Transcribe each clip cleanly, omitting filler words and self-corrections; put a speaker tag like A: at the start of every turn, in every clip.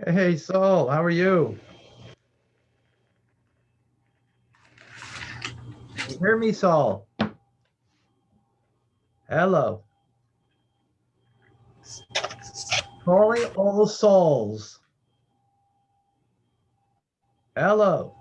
A: Hey, Saul, how are you? You hear me, Saul? Hello. Calling all souls. Hello.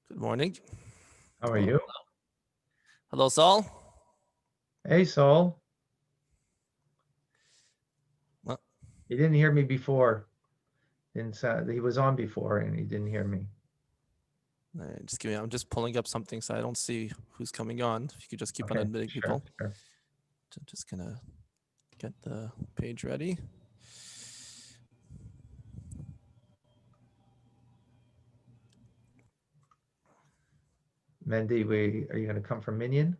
B: Good morning.
A: How are you?
B: Hello, Saul.
A: Hey, Saul.
B: Well,
A: He didn't hear me before. He was on before and he didn't hear me.
B: just give me. I'm just pulling up something so I don't see who's coming on. If you could just keep on admitting people.
A: Sure.
B: So just gonna get the page ready.
A: Mendy, are you going to come from Minion?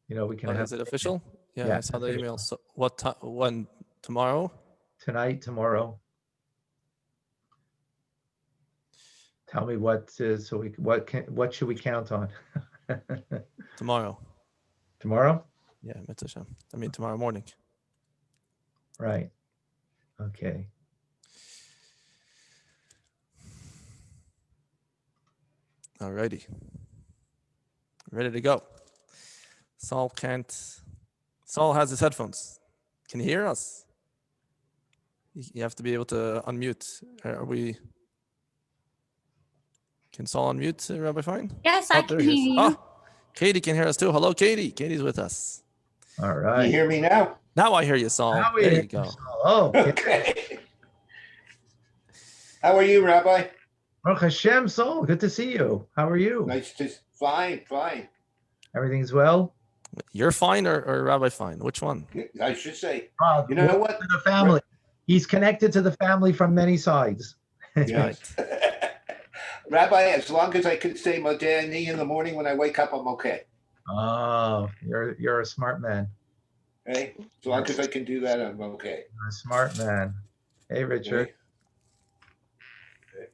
A: You know, we can have.
B: Is it official?
A: Yeah,
B: I saw the
A: official.
B: email. So what time? When? Tomorrow?
A: Tonight, tomorrow. Tell me what should we count on?
B: Tomorrow.
A: Tomorrow?
B: Yeah, Mitzvah. I mean tomorrow morning.
A: Right. Okay.
B: Alrighty. Ready to go. Saul has his headphones. Can you hear us? You have to be able to unmute. Can Saul unmute, Rabbi Fine?
C: Yes, I can hear you.
B: Katie can hear us too. Hello, Katie. Katie's with us.
A: All right.
D: Can you hear me now?
B: Now I hear you, Saul. There you go.
A: Oh,
D: okay. How are you, Rabbi?
A: Baruch Hashem, Saul. Good to see you. How are you?
D: Nice to fine.
A: Everything's well?
B: You're fine or Rabbi Fine? Which one?
D: I should say.
A: You know what? The family. He's connected to the family from many sides.
D: Yes. Rabbi, as long as I can say Modeh in the morning when I wake up, I'm okay.
A: Oh, you're a smart man.
D: Hey, as long as I can do that, I'm okay.
A: You're a smart man. Hey, Richard.
D: Okay.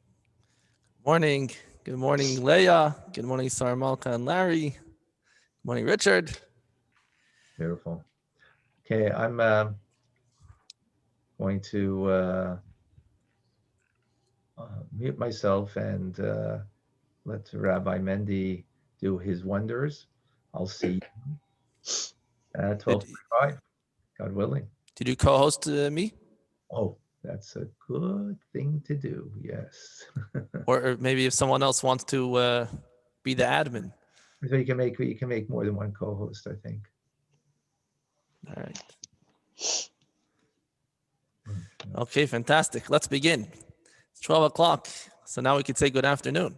B: Morning. Good morning, Leah. Good morning, Sarah Malka and Larry. Good morning, Richard.
A: Beautiful. Okay, I'm going to mute myself and let Rabbi Mendy do his wonders. I'll see you at 12:45, God willing.
B: Did you co-host me?
A: Oh, that's a good thing to do. Yes.
B: or maybe if someone else wants to be the admin.
A: So you can make more than one co-host, I think.
B: All right. Okay, fantastic. Let's begin. It's 12 o'clock. So now we could say good afternoon.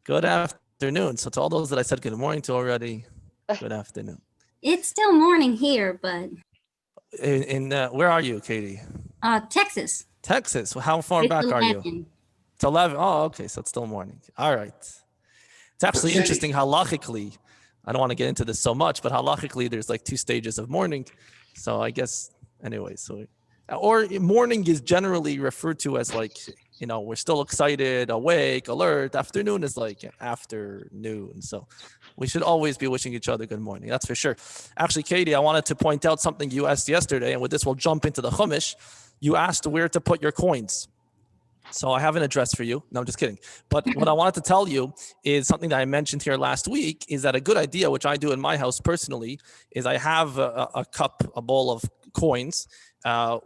B: Good afternoon. So to all those that I said good morning to already, good afternoon.
C: It's still morning here, but
B: in where are you, Katie?
C: Texas.
B: Texas. Well, how far back
C: 11.
B: are you? It's 11. Oh, okay. So it's still morning. All right. It's absolutely interesting halachically. I don't want to get into this so much, but halachically, there's like two stages of mourning. So I guess anyway, so Or morning is generally referred to as like, we're still excited, awake, alert. Afternoon is like afternoon. So we should always be wishing each other good morning. That's for sure. Actually, Katie, I wanted to point out something you asked yesterday, and with this, we'll jump into the Chumash. You asked where to put your coins. So I have an address for you. No, I'm just kidding. But what I wanted to tell you is something that I mentioned here last week, is that a good idea, which I do in my house personally, is I have a cup, a bowl of coins,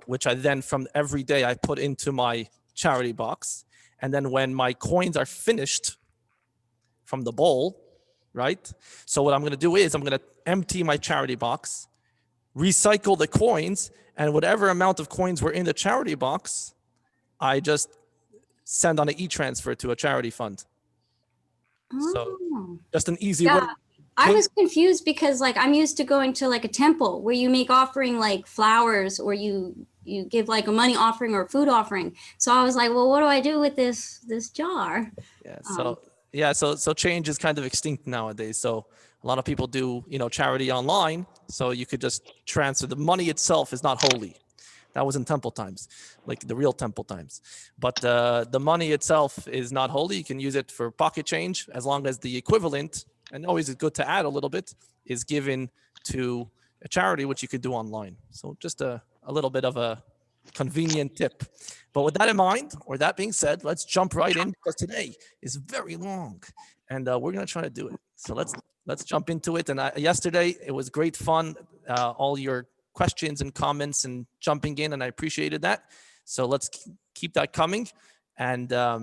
B: which I then from every day I put into my charity box. And then when my coins are finished from the bowl, right? So what I'm going to do is I'm going to empty my charity box, recycle the coins, and whatever amount of coins were in the charity box, I just send on an e-transfer to a charity fund. So
C: Oh.
B: just an easy
C: Yeah.
B: way.
C: I was confused because like I'm used to going to like a temple where you make offering like flowers or you give like a money offering or a food offering. So I was like, well, what do I do with this jar?
B: So change is kind of extinct nowadays. So a lot of people do, charity online. So you could just transfer. The money itself is not holy. That was in temple times, like the real temple times. But the money itself is not holy. You can use it for pocket change as long as the equivalent, and always it's good to add a little bit, is given to a charity, which you could do online. So just a little bit of a convenient tip. But with that in mind, or that being said, let's jump right in, because today is very long, and we're going to try to do it. So let's jump into it. And yesterday, it was great fun. All your questions and comments and jumping in, and I appreciated that. So let's keep that coming. And I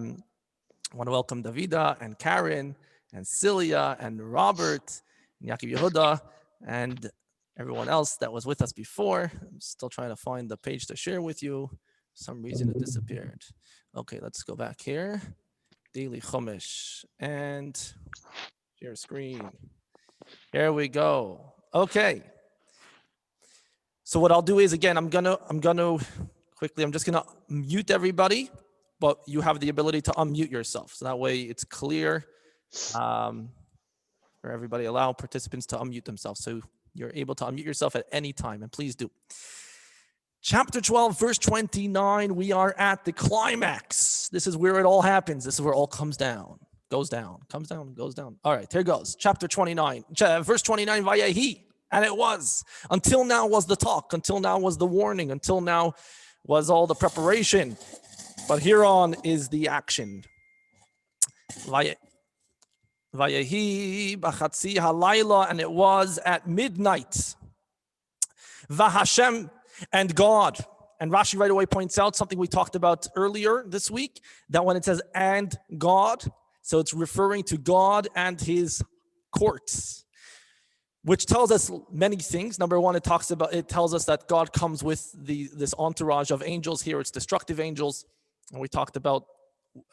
B: want to welcome Davida and Karen and Celia and Robert and Yaakov Yehuda and everyone else that was with us before. I'm still trying to find the page to share with you. For some reason it disappeared. Okay, let's go back here. Daily Chumash and share screen. Here we go. Okay. So what I'll do is, again, I'm gonna quickly, I'm just gonna mute everybody, but you have the ability to unmute yourself. So that way it's clear for everybody. Allow participants to unmute themselves. So you're able to unmute yourself at any time, and please do. Chapter 12, verse 29, we are at the climax. This is where it all happens. This is where it all comes down, goes down, comes down, goes down. All right, here goes. Chapter 29, verse 29, Vayehi. And it was. Until now was the talk. Until now was the warning. Until now was all the preparation. But here on is the action. Vayehi b'chatzi halayla, and it was at midnight. Vahashem, and God. And Rashi right away points out something we talked about earlier this week, that when it says and God, so it's referring to God and his courts, which tells us many things. Number one, it tells us that God comes with this entourage of angels. Here it's destructive angels. And we talked about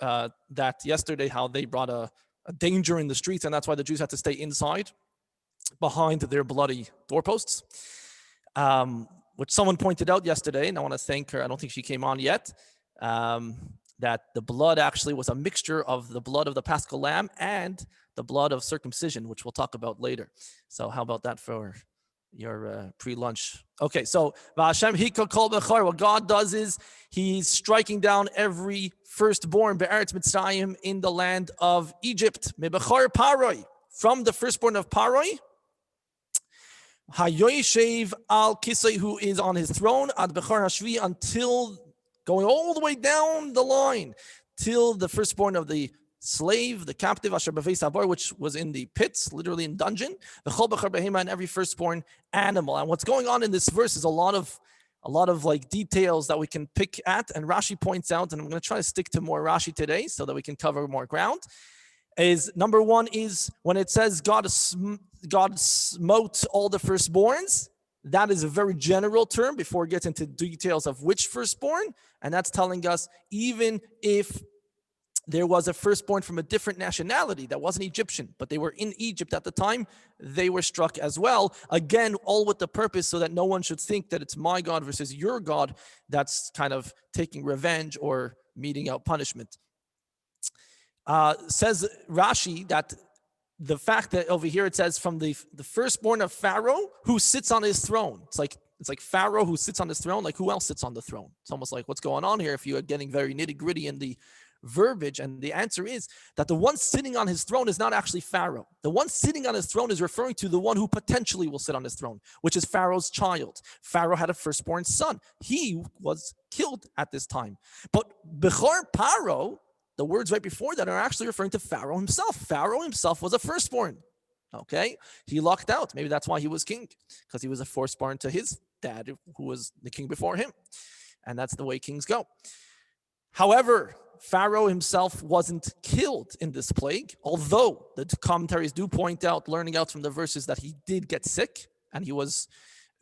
B: that yesterday, how they brought a danger in the streets, and that's why the Jews had to stay inside behind their bloody doorposts. Which someone pointed out yesterday, and I want to thank her. I don't think she came on yet. That the blood actually was a mixture of the blood of the Paschal Lamb and the blood of circumcision, which we'll talk about later. So how about that for your pre-lunch? Okay, so V'Hashem hika kol bechor. What God does is he's striking down every firstborn be'eretz Mitzrayim, in the land of Egypt. Mebechor Paroi, from the firstborn of Paroi. Hayoishev al Kisei, who is on his throne, ad bechor hashvi, until going all the way down the line till the firstborn of the slave, the captive, asher b'veis habar, which was in the pits, literally in dungeon, the chol b'char behema, and every firstborn animal. And what's going on in this verse is a lot of like details that we can pick at, and Rashi points out, and I'm going to try to stick to more Rashi today so that we can cover more ground. Is number one is when it says God smote all the firstborns. That is a very general term before it gets into details of which firstborn, and that's telling us even if there was a firstborn from a different nationality that wasn't Egyptian, but they were in Egypt at the time, they were struck as well. Again, all with the purpose so that no one should think that it's my God versus your God that's kind of taking revenge or meting out punishment. Says Rashi that the fact that over here it says from the firstborn of Pharaoh who sits on his throne. It's like It's like Pharaoh who sits on his throne. Like, who else sits on the throne? It's almost like, what's going on here if you are getting very nitty-gritty in the verbiage? And the answer is that the one sitting on his throne is not actually Pharaoh. The one sitting on his throne is referring to the one who potentially will sit on his throne, which is Pharaoh's child. Pharaoh had a firstborn son. He was killed at this time. But Bechor Paro, the words right before that, are actually referring to Pharaoh himself. Pharaoh himself was a firstborn. Okay, he lucked out. Maybe that's why he was king, because he was a firstborn to his dad, who was the king before him. And that's the way kings go. However, Pharaoh himself wasn't killed in this plague, although the commentaries do point out, learning out from the verses, that he did get sick, and he was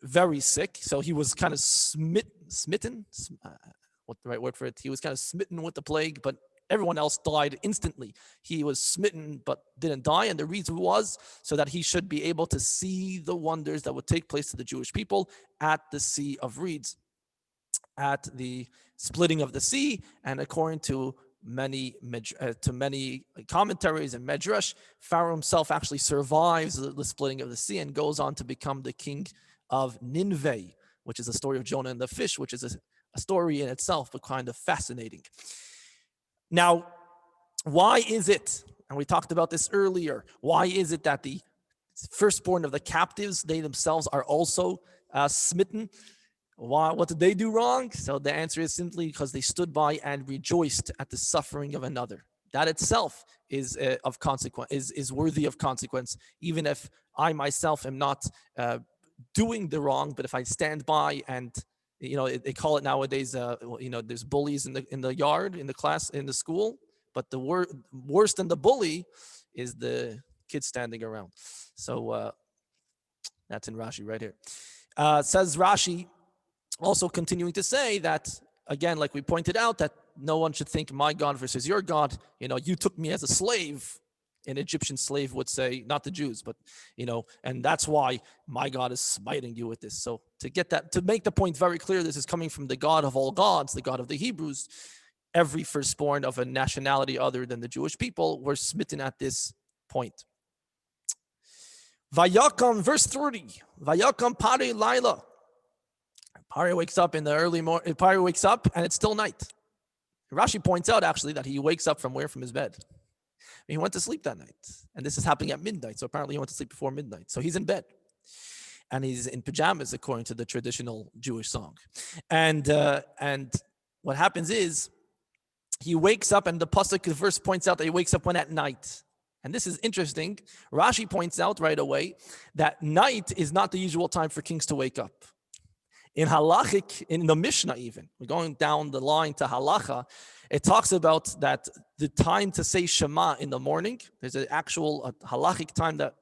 B: very sick. So he was kind of smitten. What's the right word for it? He was kind of smitten with the plague, but everyone else died instantly. He was smitten but didn't die, and the reason was so that he should be able to see the wonders that would take place to the Jewish people at the Sea of Reeds, at the splitting of the sea. And according to many commentaries and medrash, Pharaoh himself actually survives the splitting of the sea and goes on to become the king of Nineveh, which is the story of Jonah and the fish, which is a story in itself, but kind of fascinating. Now, why is it, and we talked about this earlier, why is it that the firstborn of the captives, they themselves are also smitten? Why? What did they do wrong? So the answer is simply because they stood by and rejoiced at the suffering of another. That itself is of consequence, is worthy of consequence, even if I myself am not doing the wrong. But if I stand by and, you know, they call it nowadays, you know, there's bullies in the yard, in the class, in the school. But the worse than the bully is the kid standing around. So that's in Rashi right here. Says Rashi, also continuing to say that, again, like we pointed out, that no one should think my God versus your God. You know, you took me as a slave. An Egyptian slave would say, not the Jews, but, you know, and that's why my God is smiting you with this. So to make the point very clear, this is coming from the God of all gods, the God of the Hebrews. Every firstborn of a nationality other than the Jewish people were smitten at this point. Vayakam, verse 30. Vayakam Pare Laila. Pare wakes up in the early morning. Pare wakes up and it's still night. Rashi points out actually that he wakes up from where? From his bed. He went to sleep that night. And this is happening at midnight. So apparently he went to sleep before midnight. So he's in bed. And he's in pajamas according to the traditional Jewish song. And what happens is he wakes up, and the pasuk verse points out that he wakes up when at night. And this is interesting. Rashi points out right away that night is not the usual time for kings to wake up. In halachic, in the Mishnah even, we're going down the line to halacha, it talks about that the time to say Shema in the morning, there's an actual halachic time that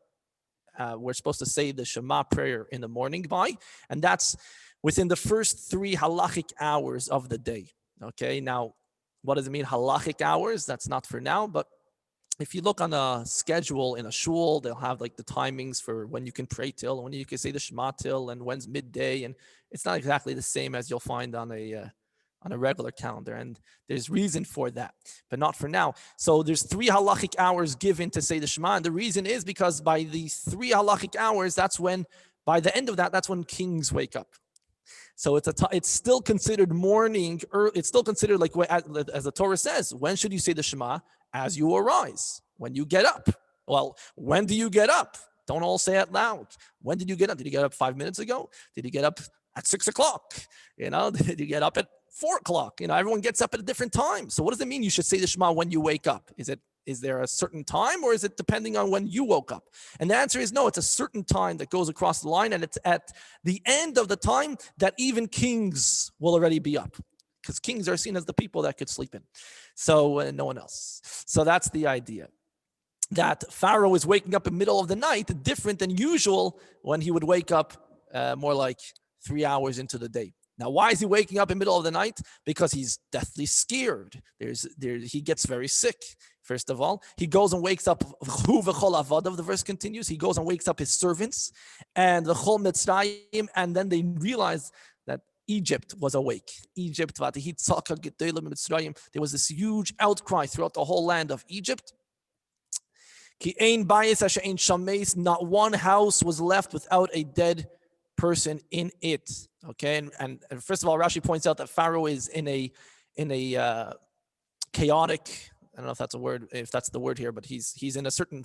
B: we're supposed to say the Shema prayer in the morning by, and that's within the first 3 halachic hours of the day. Okay, now, what does it mean, halachic hours? That's not for now, but if you look on a schedule in a shul, they'll have like the timings for when you can pray till, when you can say the Shema till, and when's midday, and it's not exactly the same as you'll find on a regular calendar, and there's reason for that, but not for now. So there's 3 halachic hours given to say the Shema, and the reason is because by these 3 halachic hours, that's when, by the end of that, that's when kings wake up. So it's still considered morning, it's still considered like, as the Torah says, when should you say the Shema? As you arise, when you get up. Well, when do you get up? Don't all say it loud. When did you get up? Did you get up 5 minutes ago? Did you get up at 6 o'clock? You know, did you get up at 4 o'clock? You know, everyone gets up at a different time. So what does it mean you should say the Shema when you wake up? Is there a certain time, or is it depending on when you woke up? And the answer is no, it's a certain time that goes across the line, and it's at the end of the time that even kings will already be up, because kings are seen as the people that could sleep in. So no one else. So that's the idea. That Pharaoh is waking up in the middle of the night, different than usual when he would wake up more like 3 hours into the day. Now, why is he waking up in the middle of the night? Because he's deathly scared. He gets very sick. First of all, he goes and wakes up, the verse continues, he goes and wakes up his servants and the Chol Mitzrayim, and then they realize that Egypt was awake. Egypt, there was this huge outcry throughout the whole land of Egypt. Not one house was left without a dead person in it. Okay, and first of all, Rashi points out that Pharaoh is in a chaotic. I don't know if that's a word, if that's the word here, but he's in a certain.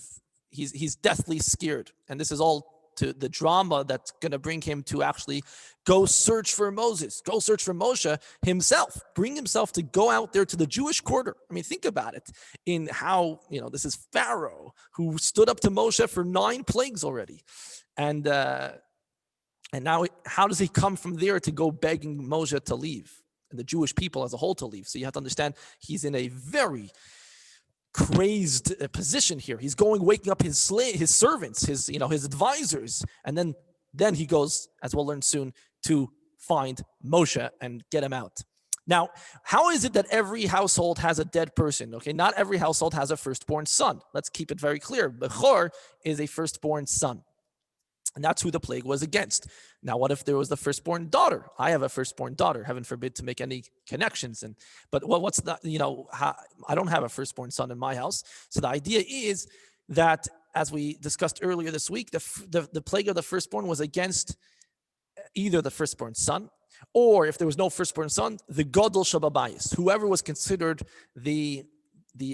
B: He's deathly scared, and this is all to the drama that's going to bring him to actually go search for Moses, go search for Moshe himself, bring himself to go out there to the Jewish quarter. I mean, think about it in how, this is Pharaoh who stood up to Moshe for 9 plagues already. And now how does he come from there to go begging Moshe to leave and the Jewish people as a whole to leave? So you have to understand he's in a very crazed position here. He's waking up his servants, his advisors, and then he goes, as we'll learn soon, to find Moshe and get him out. Now, how is it that every household has a dead person? Okay, not every household has a firstborn son. Let's keep it very clear. Bechor is a firstborn son. And that's who the plague was against. Now, what if there was the firstborn daughter? I have a firstborn daughter, heaven forbid to make any connections. But what's the, I don't have a firstborn son in my house. So the idea is that, as we discussed earlier this week, the plague of the firstborn was against either the firstborn son, or if there was no firstborn son, the Gadol Shababayis, whoever was considered the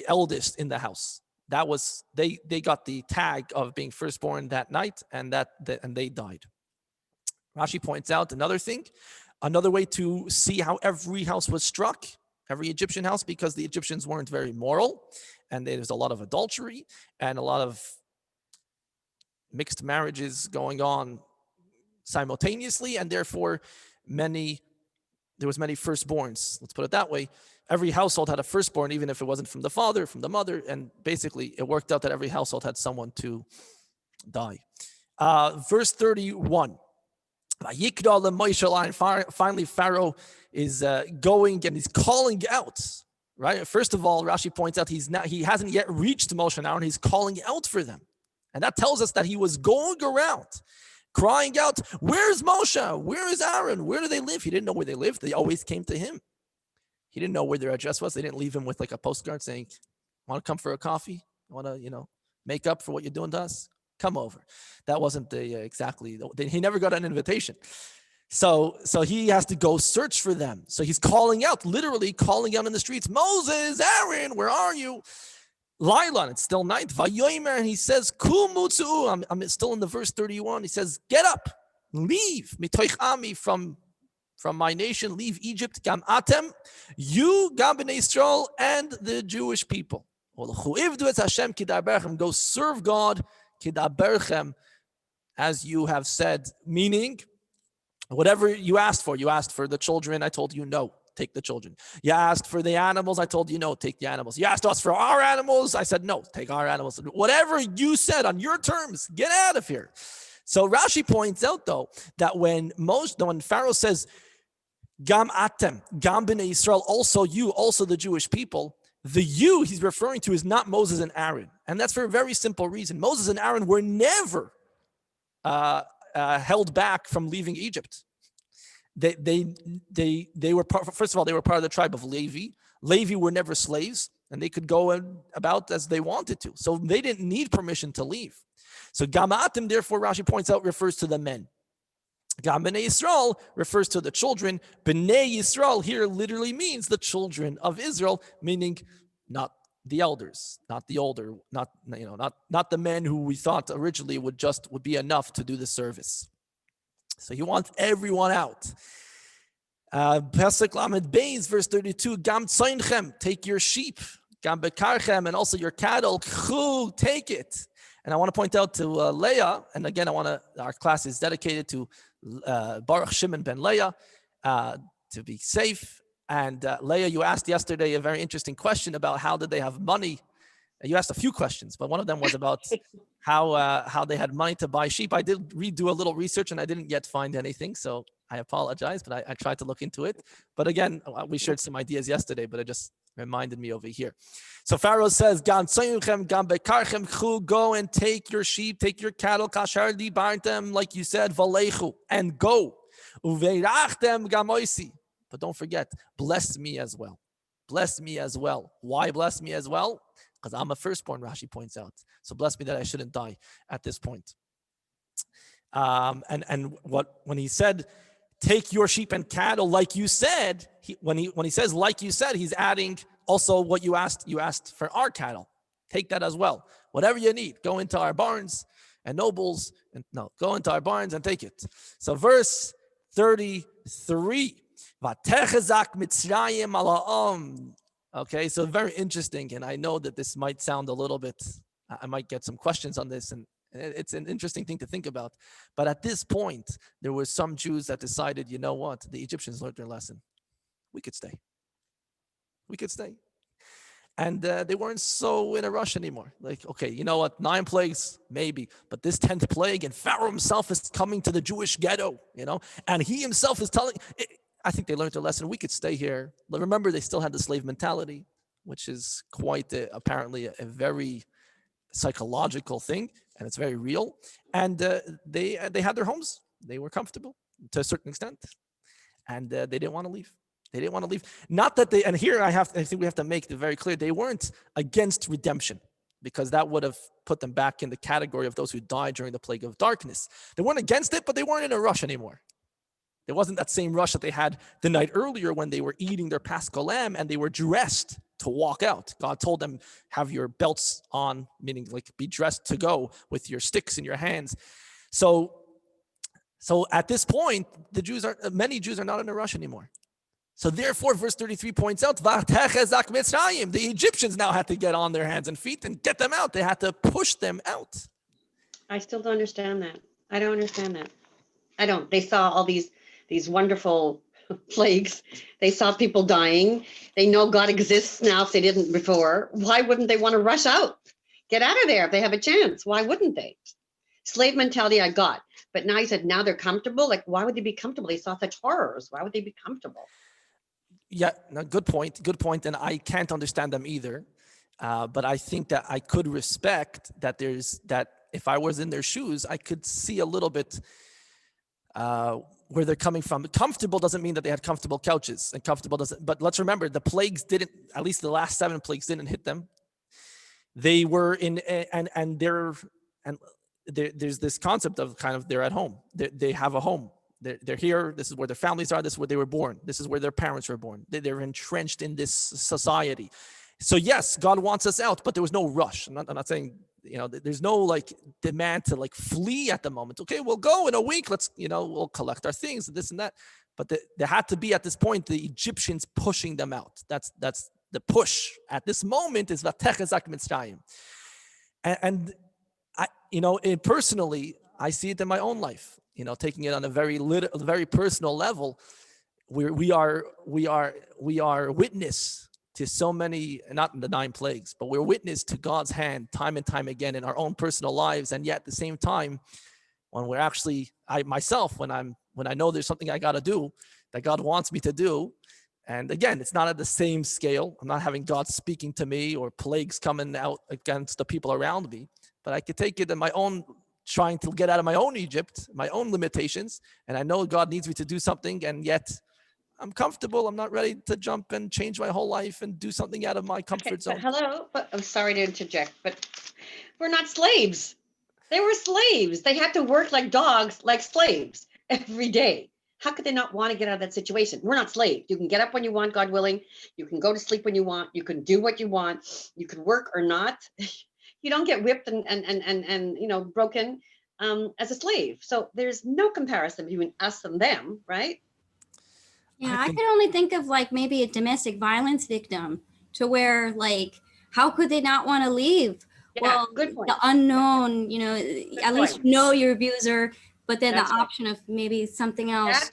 B: eldest in the house. That was they got the tag of being firstborn that night, and they died. Rashi points out another way to see how every house was struck, every Egyptian house, because the Egyptians weren't very moral, and there's a lot of adultery and a lot of mixed marriages going on simultaneously, and therefore there was many firstborns. Let's put it that way. Every household had a firstborn, even if it wasn't from the father, from the mother, and basically it worked out that every household had someone to die. Verse 31. Finally, Pharaoh is going and he's calling out. Right. First of all, Rashi points out he hasn't yet reached Moshe and Aaron. He's calling out for them, and that tells us that he was going around, crying out, "Where's Moshe? Where is Aaron? Where do they live?" He didn't know where they lived. They always came to him. He didn't know where their address was. They didn't leave him with like a postcard saying, "Want to come for a coffee? Want to, make up for what you're doing to us? Come over." That wasn't he never got an invitation. So he has to go search for them. So he's calling out, literally calling out in the streets, "Moses, Aaron, where are you?" Laila, it's still night. Vayomer, and he says, "Kumutsu." I'm still in the verse 31. He says, "Get up, leave mitoich ami from my nation, leave Egypt, gam atem, you, gam b'nei Yisrael, and the Jewish people. Go serve God, kidaberchem, as you have said." Meaning, whatever you asked for the children, I told you no, take the children. You asked for the animals, I told you no, take the animals. You asked us for our animals, I said no, take our animals. Whatever you said on your terms, get out of here. So Rashi points out though that when Pharaoh says, "Gam atem, gam b'nei Yisrael," also you, also the Jewish people, the you he's referring to is not Moses and Aaron. And that's for a very simple reason. Moses and Aaron were never held back from leaving Egypt. They were first of all, they were part of the tribe of Levi. Levi were never slaves, and they could go about as they wanted to. So they didn't need permission to leave. So gam atem, therefore, Rashi points out, refers to the men. Gam b'nei Yisrael refers to the children. B'nei Yisrael here literally means the children of Israel, meaning not the elders, not the older, not the men who we thought originally would be enough to do the service. So he wants everyone out. Pesach Lamed Beis, verse 32, "Gam tzainchem," take your sheep. "Gam bekarchem," and also your cattle. "Chu," take it. And I want to point out to Leah, and again, our class is dedicated to Baruch Shimon ben Leah, to be safe. And Leah, you asked yesterday a very interesting question about how did they have money. You asked a few questions, but one of them was about how they had money to buy sheep. I did do a little research and I didn't yet find anything, so I apologize, but I tried to look into it. But again, we shared some ideas yesterday, but it just reminded me over here. So Pharaoh says, "Gam tzayuchem, gam bekarchem, chu," go and take your sheep, take your cattle, kashar dibartem, like you said, valechu, and go. Uveirachtem gam oisi. But don't forget, bless me as well. Bless me as well. Why bless me as well? Because I'm a firstborn, Rashi points out. So bless me that I shouldn't die at this point. And when he said, take your sheep and cattle, like you said, when he says like you said, he's adding also what you asked for our cattle. Take that as well. Whatever you need, go into our barns and nobles, go into our barns and take it. So verse 33. Okay, so very interesting, and I know that this might sound a little bit, I might get some questions on this, and it's an interesting thing to think about. But at this point, there were some Jews that decided, you know what, the Egyptians learned their lesson. We could stay. And they weren't so in a rush anymore. Like, okay, you know what, 9 plagues, maybe, but this 10th plague, and Pharaoh himself is coming to the Jewish ghetto, and he himself is telling, I think they learned their lesson. We could stay here. Remember, they still had the slave mentality, which is quite apparently a very psychological thing, and it's very real. And they had their homes. They were comfortable to a certain extent, and they didn't want to leave. Not that and here I think we have to make it very clear, they weren't against redemption, because that would have put them back in the category of those who died during the plague of darkness. They weren't against it, but they weren't in a rush anymore. There wasn't that same rush that they had the night earlier when they were eating their Paschal lamb and they were dressed to walk out. God told them, have your belts on, meaning like be dressed to go with your sticks in your hands. So at this point, many Jews are not in a rush anymore. So therefore, verse 33 points out, the Egyptians now had to get on their hands and feet and get them out. They had to push them out.
E: I still don't understand that. I don't understand that. I don't. They saw all these wonderful plagues. They saw people dying. They know God exists now if they didn't before. Why wouldn't they want to rush out? Get out of there if they have a chance. Why wouldn't they? Slave mentality I got. But now he said now they're comfortable. Like, why would they be comfortable? They saw such horrors. Why would they be comfortable?
B: Yeah, no, good point. And I can't understand them either. But I think that I could respect that that if I was in their shoes, I could see a little bit where they're coming from. Comfortable doesn't mean that they had comfortable couches, and comfortable doesn't. But let's remember, the plagues didn't. At least the last 7 plagues didn't hit them. They were in, there's this concept of kind of they're at home. They have a home. They're here. This is where their families are. This is where they were born. This is where their parents were born. They're entrenched in this society. So yes, God wants us out, but there was no rush. I'm not saying, there's no like demand to like flee at the moment. Okay, we'll go in a week. Let's, we'll collect our things, this and that. But there had to be at this point, the Egyptians pushing them out. That's the push at this moment is Vatechazak Mitzrayim. And I, personally, I see it in my own life, taking it on a very personal level. We are witness to so many, not in the 9 plagues, but we're witness to God's hand time and time again in our own personal lives. And yet at the same time, when we're actually, when I know there's something I got to do that God wants me to do. And again, it's not at the same scale. I'm not having God speaking to me or plagues coming out against the people around me, but I could take it in my own, trying to get out of my own Egypt, my own limitations. And I know God needs me to do something, and yet I'm comfortable. I'm not ready to jump and change my whole life and do something out of my comfort zone.
E: Hello, but I'm sorry to interject, but we're not slaves. They were slaves. They had to work like dogs, like slaves every day. How could they not want to get out of that situation? We're not slaves. You can get up when you want, God willing. You can go to sleep when you want. You can do what you want. You can work or not. You don't get whipped and broken as a slave. So there's no comparison between us and them, right?
C: Yeah, I could only think of like maybe a domestic violence victim, to where like, how could they not want to leave?
E: Yeah,
C: well,
E: good point.
C: The unknown, at least your abuser, but then
E: That's
C: the option of maybe something else.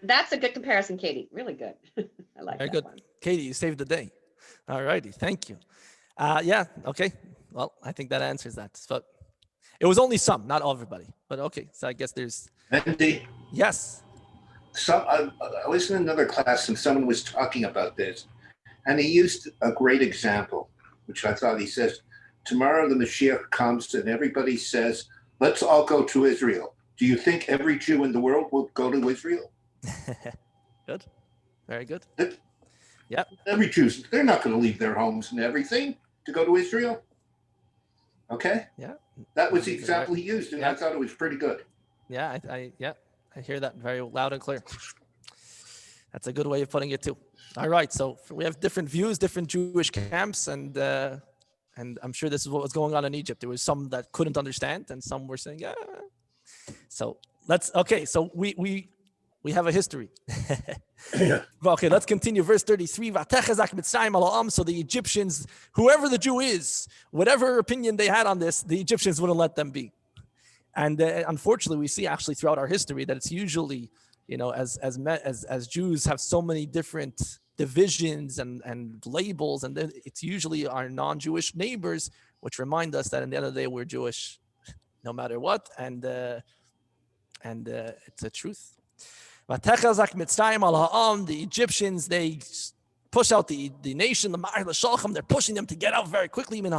E: That's a good comparison, Katie. Really good. I like
B: Very
E: that
B: good.
E: one.
B: Katie, you saved the day. All righty. Thank you. Yeah. Okay. Well, I think that answers that. But it was only some, not everybody. But okay. So I guess there's.
D: Mendy,
B: Yes.
D: I was in another class and someone was talking about this, and he used a great example, which I thought he says, tomorrow the Mashiach comes and everybody says, let's all go to Israel. Do you think every Jew in the world will go to Israel?
B: Good. Very good.
D: Yeah. Every Jew, they're not going to leave their homes and everything to go to Israel. Okay?
B: Yeah.
D: That was the example he used, and I thought it was pretty good.
B: Yeah, I hear that very loud and clear. That's a good way of putting it too. All right, so we have different views, different Jewish camps, and I'm sure this is what was going on in Egypt. There was some that couldn't understand, and some were saying, "Yeah." So so we have a history. Okay, let's continue. Verse 33. So the Egyptians, whoever the Jew is, whatever opinion they had on this, the Egyptians wouldn't let them be. And unfortunately, we see actually throughout our history that it's usually, as Jews have so many different divisions and labels, and then it's usually our non-Jewish neighbors which remind us that in the end of the day we're Jewish, no matter what, and it's a truth. The Egyptians, they push out the nation, they're pushing them to get out very quickly. And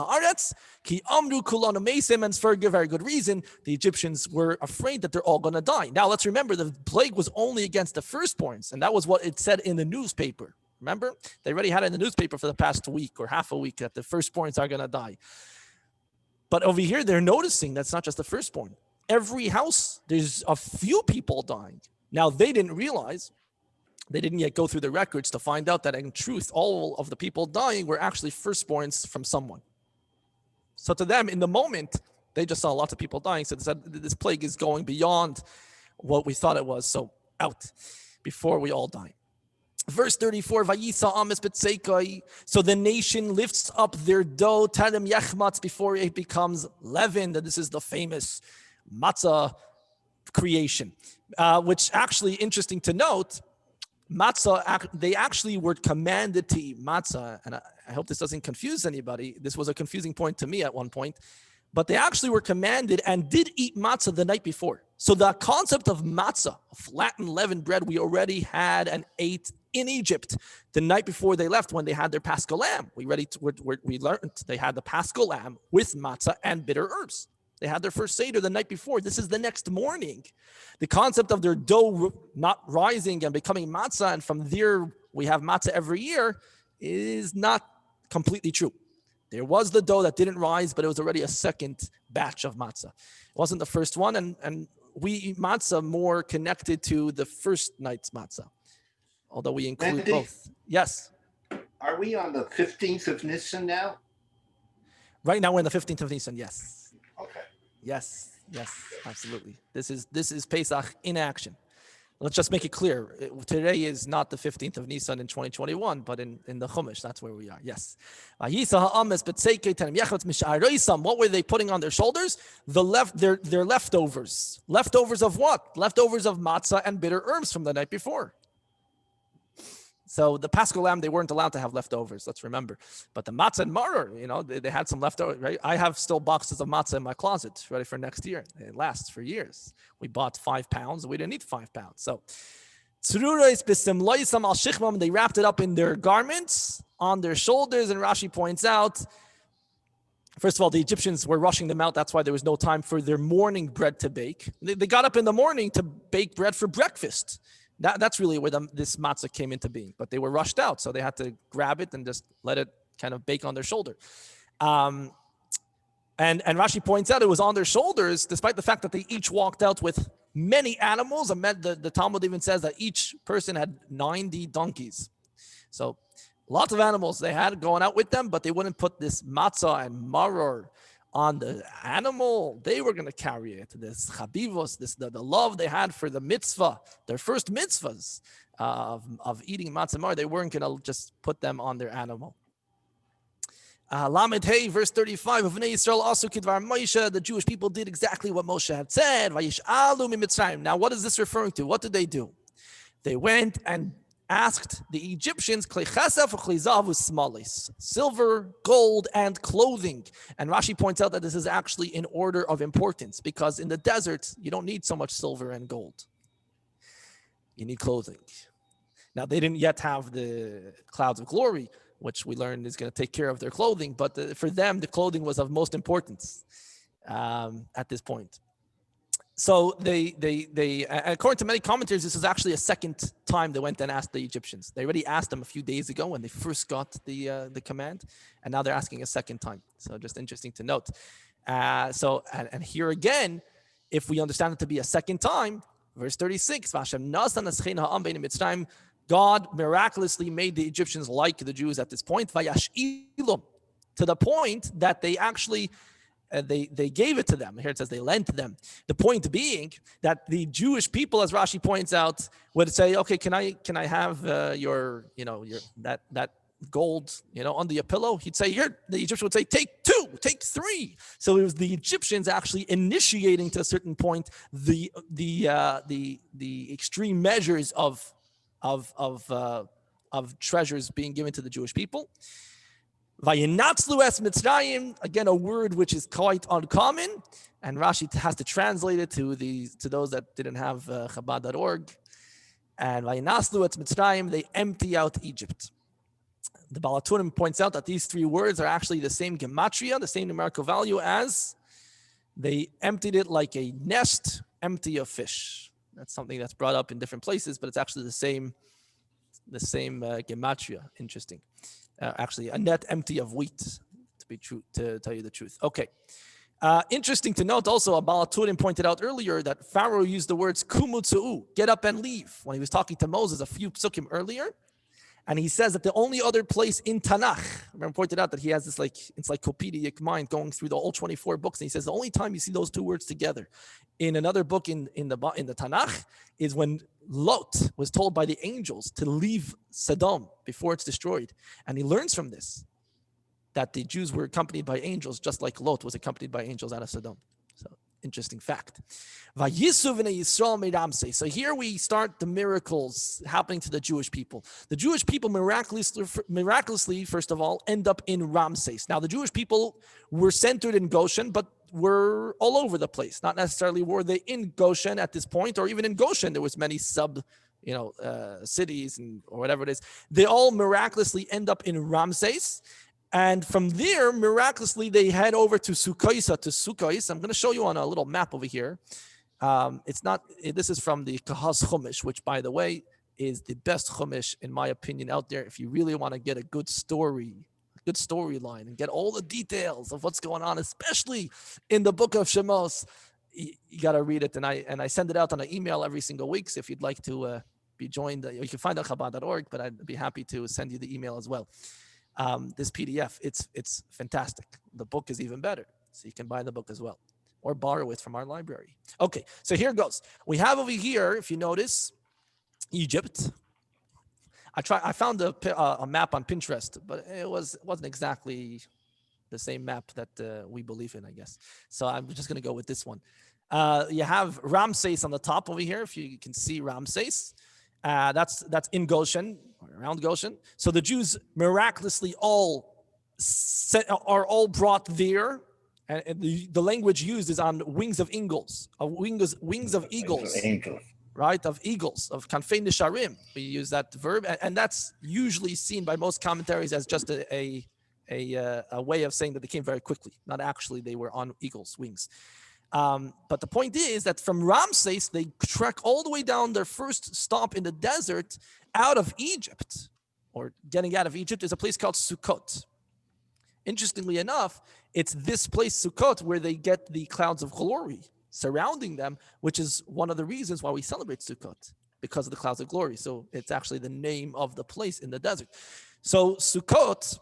B: for a very good reason, the Egyptians were afraid that they're all going to die. Now let's remember, the plague was only against the firstborns, and that was what it said in the newspaper. Remember, they already had it in the newspaper for the past week or half a week that the firstborns are going to die. But over here, they're noticing that's not just the firstborn. Every house, there's a few people dying. Now, they didn't realize, they didn't yet go through the records to find out that in truth, all of the people dying were actually firstborns from someone. So to them, in the moment, they just saw lots of people dying. So they said, this plague is going beyond what we thought it was. So out before we all die. Verse 34, so the nation lifts up their dough, tadem yechmatz, before it becomes leavened. And this is the famous matzah creation, which actually interesting to note. Matzah, they actually were commanded to eat matzah, and I hope this doesn't confuse anybody. This was a confusing point to me at one point, but they actually were commanded and did eat matzah the night before. So the concept of matzah, flattened leavened bread, we already had and ate in Egypt the night before they left when they had their Paschal lamb. We learned they had the Paschal lamb with matzah and bitter herbs. They had their first Seder the night before. This is the next morning. The concept of their dough not rising and becoming matzah, and from there we have matzah every year, is not completely true. There was the dough that didn't rise, but it was already a second batch of matzah. It wasn't the first one, and we eat matzah more connected to the first night's matzah, although we include
D: Andy?
B: both. Yes.
D: Are we on the 15th of Nisan now?
B: Right now we're in the 15th of Nisan, yes.
D: Okay.
B: Yes, absolutely. This is Pesach in action. Let's just make it clear. Today is not the 15th of Nisan in 2021, but in the Chumash, that's where we are. Yes. What were they putting on their shoulders? Their leftovers. Leftovers of what? Leftovers of matzah and bitter herbs from the night before. So the Paschal lamb, they weren't allowed to have leftovers, let's remember. But the matzah and maror, they had some leftovers, right? I have still boxes of matzah in my closet ready for next year. It lasts for years. We bought 5 pounds. We didn't need 5 pounds. So they wrapped it up in their garments, on their shoulders. And Rashi points out, first of all, the Egyptians were rushing them out. That's why there was no time for their morning bread to bake. They got up in the morning to bake bread for breakfast. That's really where this matzah came into being. But they were rushed out, so they had to grab it and just let it kind of bake on their shoulder. And Rashi points out it was on their shoulders, despite the fact that they each walked out with many animals. The Talmud even says that each person had 90 donkeys. So lots of animals they had going out with them, but they wouldn't put this matzah and maror on the animal. They were going to carry it. This chabivos, the love they had for the mitzvah, their first mitzvahs of eating matzah maror, they weren't going to just put them on their animal. Lamed Hey, verse 35 of Bnei Yisrael also kidvar Moshe, the Jewish people did exactly what Moshe had said. Vayish'alu miMitzrayim. Now, what is this referring to? What did they do? They went and asked the Egyptians, silver, gold, and clothing. And Rashi points out that this is actually in order of importance, because in the desert, you don't need so much silver and gold. You need clothing. Now, they didn't yet have the clouds of glory, which we learned is going to take care of their clothing. But for them, the clothing was of most importance at this point. So they according to many commentators, this is actually a second time they went and asked the Egyptians. They already asked them a few days ago when they first got the command, and now they're asking a second time. So just interesting to note. And here again, if we understand it to be a second time, verse 36, God miraculously made the Egyptians like the Jews at this point, to the point that they actually they gave it to them. Here it says they lent them. The point being that the Jewish people, as Rashi points out, would say, okay, can I have your that gold, under your pillow? He'd say, here, the Egyptian would say, take 2, take 3. So it was the Egyptians actually initiating to a certain point the extreme measures of treasures being given to the Jewish people. Vayinatzlu es Mitzrayim, again a word which is quite uncommon, and Rashi has to translate it to those that didn't have Chabad.org. And Vayinatzlu es Mitzrayim, they empty out Egypt. The Baal HaTurim points out that these 3 words are actually the same gematria, the same numerical value as they emptied it like a nest empty of fish. That's something that's brought up in different places, but it's actually the same gematria. Interesting. Actually, a net empty of wheat, to be true, to tell you the truth. Okay. Interesting to note also, Baal HaTurim pointed out earlier that Pharaoh used the words kumu tzu'u, get up and leave, when he was talking to Moses a few psukim earlier. And he says that the only other place in Tanakh, remember pointed out that he has this like encyclopedic mind going through the all 24 books, and he says the only time you see those 2 words together in another book in the Tanakh is when Lot was told by the angels to leave Sodom before it's destroyed. And he learns from this that the Jews were accompanied by angels, just like Lot was accompanied by angels out of Sodom. So interesting fact. So here we start the miracles happening to the Jewish people. The Jewish people miraculously, first of all, end up in Ramses. Now, the Jewish people were centered in Goshen, but were all over the place. Not necessarily were they in Goshen at this point, or even in Goshen, there was many cities or whatever it is. They all miraculously end up in Ramses. And from there, miraculously, they head over to Sukkos. I'm going to show you on a little map over here. This is from the Kahas Chumash, which, by the way, is the best Chumash, in my opinion, out there. If you really want to get a good storyline and get all the details of what's going on, especially in the book of Shemos, you got to read it. And I send it out on an email every single week. So if you'd like to be joined, you can find it on Chabad.org, but I'd be happy to send you the email as well. This PDF, it's fantastic. The book is even better, so you can buy the book as well, or borrow it from our library. Okay, so here goes. We have over here, if you notice, Egypt. I found a map on Pinterest, but it wasn't exactly the same map that we believe in, I guess. So I'm just going to go with this one. You have Ramses on the top over here, if you can see Ramses. That's in Goshen, around Goshen. So the Jews miraculously are all brought there, and the language used is on wings of eagles, wings of eagles, right? Of eagles, of kanfei nisharim. We use that verb, and that's usually seen by most commentaries as just a way of saying that they came very quickly. Not actually, they were on eagles' wings. But the point is that from Ramses, they trek all the way down. Their first stop in the desert out of Egypt, or getting out of Egypt, is a place called Sukkot. Interestingly enough, it's this place, Sukkot, where they get the clouds of glory surrounding them, which is one of the reasons why we celebrate Sukkot, because of the clouds of glory. So it's actually the name of the place in the desert. So Sukkot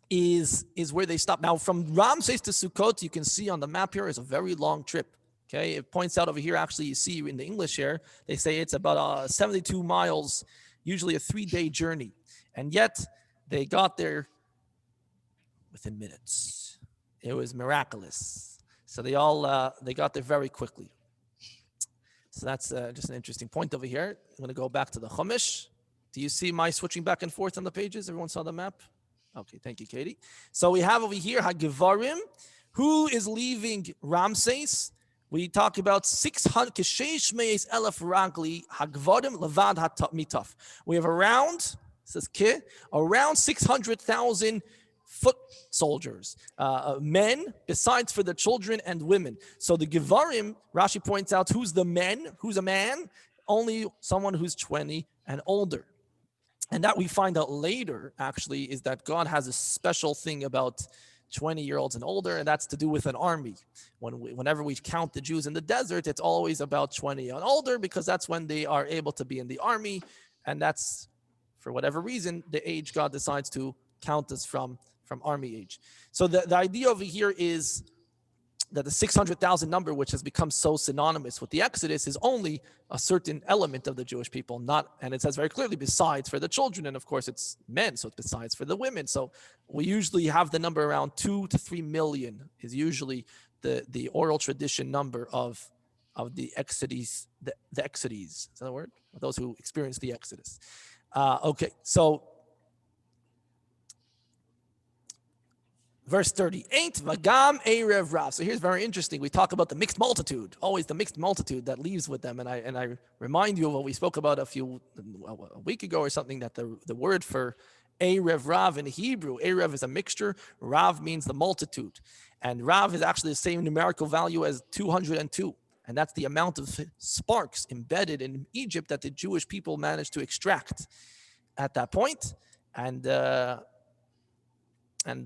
B: is where they stop. Now, from Ramses to Sukkot, you can see on the map here, is a very long trip. Okay, it points out over here, actually, you see in the English here, they say it's about 72 miles, usually a 3-day journey. And yet, they got there within minutes. It was miraculous. So they got there very quickly. So that's just an interesting point over here. I'm going to go back to the Chumash. Do you see my switching back and forth on the pages? Everyone saw the map? Okay, thank you, Katie. So we have over here Hagivarim, who is leaving Ramses. We talk about 600 ragli Hagvarim levad mitaf. We have around 600,000 foot soldiers, men, besides for the children and women. So the Givarim, Rashi points out, who's the men? Who's a man? Only someone who's 20 and older. And that we find out later, actually, is that God has a special thing about 20-year-olds and older, and that's to do with an army. Whenever we count the Jews in the desert, it's always about 20 and older because that's when they are able to be in the army, and that's, for whatever reason, the age God decides to count us from army age. So the idea over here is that the 600,000 number, which has become so synonymous with the Exodus, is only a certain element of the Jewish people, and it says very clearly, besides for the children, and of course it's men, so it's besides for the women. So we usually have the number around 2 to 3 million is usually the oral tradition number of the Exodus, the Exodus, is that a word? Those who experienced the Exodus. Okay, so verse 38, Vagam Erev Rav. So here's very interesting. We talk about the mixed multitude, always the mixed multitude that leaves with them. And I remind you of what we spoke about a week ago or something, that the word for Erev Rav in Hebrew, Erev is a mixture, Rav means the multitude. And Rav is actually the same numerical value as 202. And that's the amount of sparks embedded in Egypt that the Jewish people managed to extract at that point. And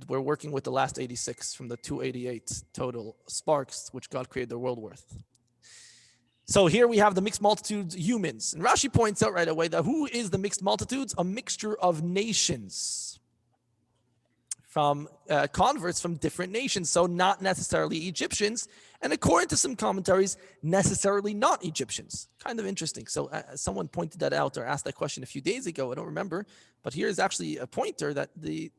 B: we're working with the last 86 from the 288 total sparks, which God created the world with. So here we have the mixed multitudes, humans. And Rashi points out right away that who is the mixed multitudes? A mixture of nations, from converts from different nations. So not necessarily Egyptians. And according to some commentaries, necessarily not Egyptians. Kind of interesting. So someone pointed that out or asked that question a few days ago. I don't remember. But here's actually a pointer that the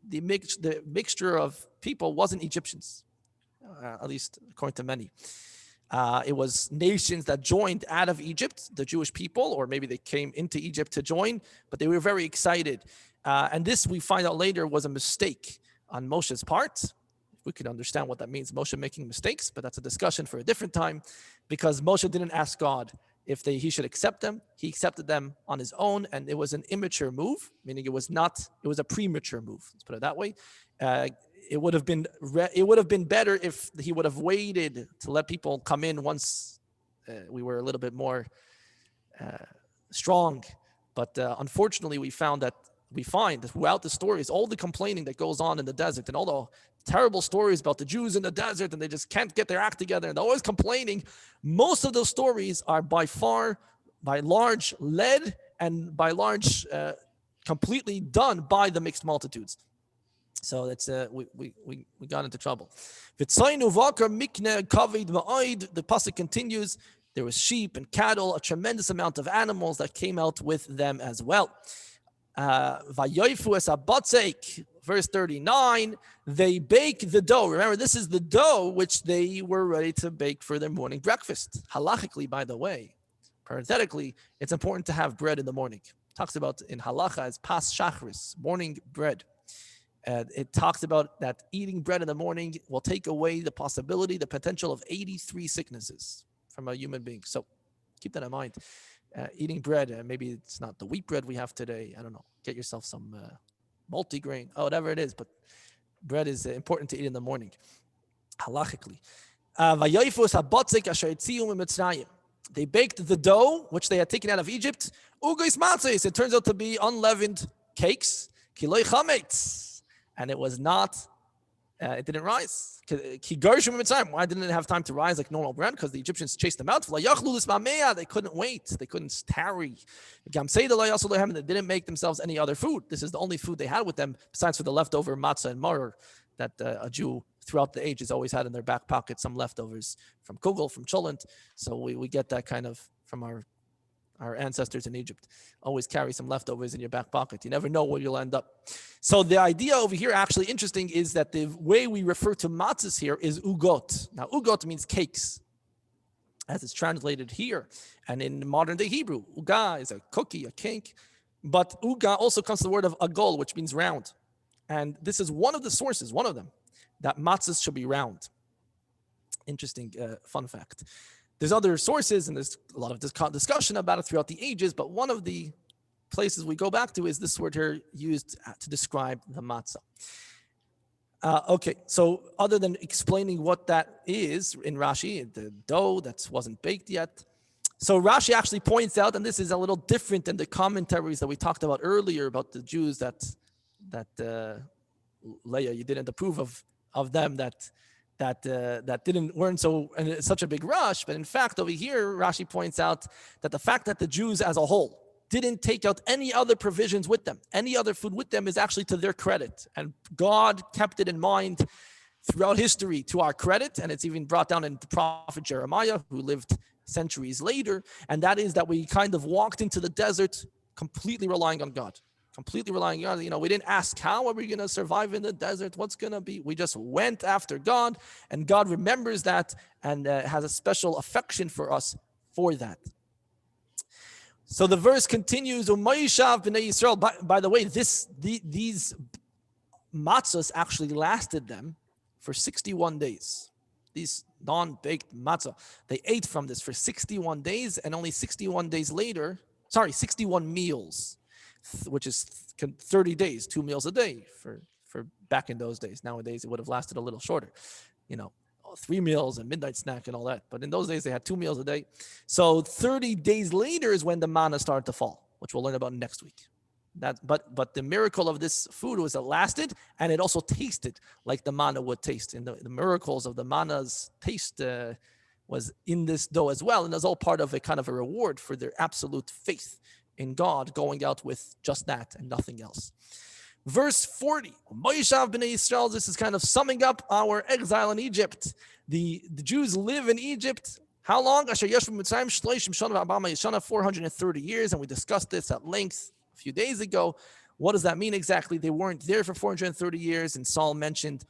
B: mixture of people wasn't Egyptians, at least according to many. It was nations that joined out of Egypt, the Jewish people, or maybe they came into Egypt to join, but they were very excited. And this, we find out later, was a mistake on Moshe's part. We could understand what that means, Moshe making mistakes, but that's a discussion for a different time, because Moshe didn't ask God if he should accept them. He accepted them on his own, and it was an immature move, meaning it was a premature move. Let's put it that way. It would have been better if he would have waited to let people come in once we were a little bit more strong. But unfortunately, we find that throughout the stories, all the complaining that goes on in the desert and all the terrible stories about the Jews in the desert and they just can't get their act together and they're always complaining, most of those stories are by large led and by large completely done by the mixed multitudes. So that's we got into trouble. The pasuk continues. There was sheep and cattle, a tremendous amount of animals that came out with them as well. Verse 39, they bake the dough. Remember, this is the dough which they were ready to bake for their morning breakfast. Halachically, by the way, parenthetically, it's important to have bread in the morning. It talks about in halacha as pas shachris, morning bread. It talks about that eating bread in the morning will take away the potential of 83 sicknesses from a human being. So keep that in mind. Eating bread, maybe it's not the wheat bread we have today. I don't know. Get yourself some multigrain, whatever it is. But bread is important to eat in the morning, halachically. They baked the dough, which they had taken out of Egypt. It turns out to be unleavened cakes. And it was not, it didn't rise. Why didn't it have time to rise like normal bread? Because the Egyptians chased them out. They couldn't wait. They couldn't tarry. They didn't make themselves any other food. This is the only food they had with them, besides for the leftover matzah and maror that a Jew throughout the ages always had in their back pocket, some leftovers from Kugel, from Cholent. So we get that kind of from our ancestors in Egypt. Always carry some leftovers in your back pocket. You never know where you'll end up. So the idea over here, actually interesting, is that the way we refer to matzahs here is ugot. Now, ugot means cakes, as it's translated here. And in modern day Hebrew, uga is a cookie, a cake. But uga also comes from the word of agol, which means round. And this is one of the sources, one of them, that matzahs should be round. Interesting fun fact. There's other sources, and there's a lot of discussion about it throughout the ages, but one of the places we go back to is this word here used to describe the matzah. Okay, so other than explaining what that is in Rashi, the dough that wasn't baked yet, so Rashi actually points out, and this is a little different than the commentaries that we talked about earlier about the Jews that Leah, you didn't approve of of them that weren't so in such a big rush. But in fact, over here, Rashi points out that the fact that the Jews as a whole didn't take out any other provisions with them, any other food with them, is actually to their credit. And God kept it in mind throughout history to our credit. And it's even brought down in the prophet Jeremiah, who lived centuries later. And that is that we kind of walked into the desert completely relying on God. Completely relying on God. We didn't ask, how are we going to survive in the desert? What's going to be? We just went after God, and God remembers that and has a special affection for us for that. So the verse continues, Umayishav b'nei Yisrael. By the way, these matzahs actually lasted them for 61 days. These non-baked matzah, they ate from this for 61 days, and only 61 days later, 61 meals, which is 30 days, 2 meals a day for back in those days. Nowadays, it would have lasted a little shorter, 3 meals and midnight snack and all that. But in those days, they had 2 meals a day. So 30 days later is when the manna started to fall, which we'll learn about next week. But the miracle of this food was it lasted, and it also tasted like the manna would taste. And the miracles of the manna's taste was in this dough as well. And that's all part of a kind of a reward for their absolute faith in God, going out with just that and nothing else. Verse 40, Moishav b'nei Yisrael, this is kind of summing up our exile in Egypt. The Jews live in Egypt. How long? 430 years, and we discussed this at length a few days ago. What does that mean exactly? They weren't there for 430 years, and Saul mentioned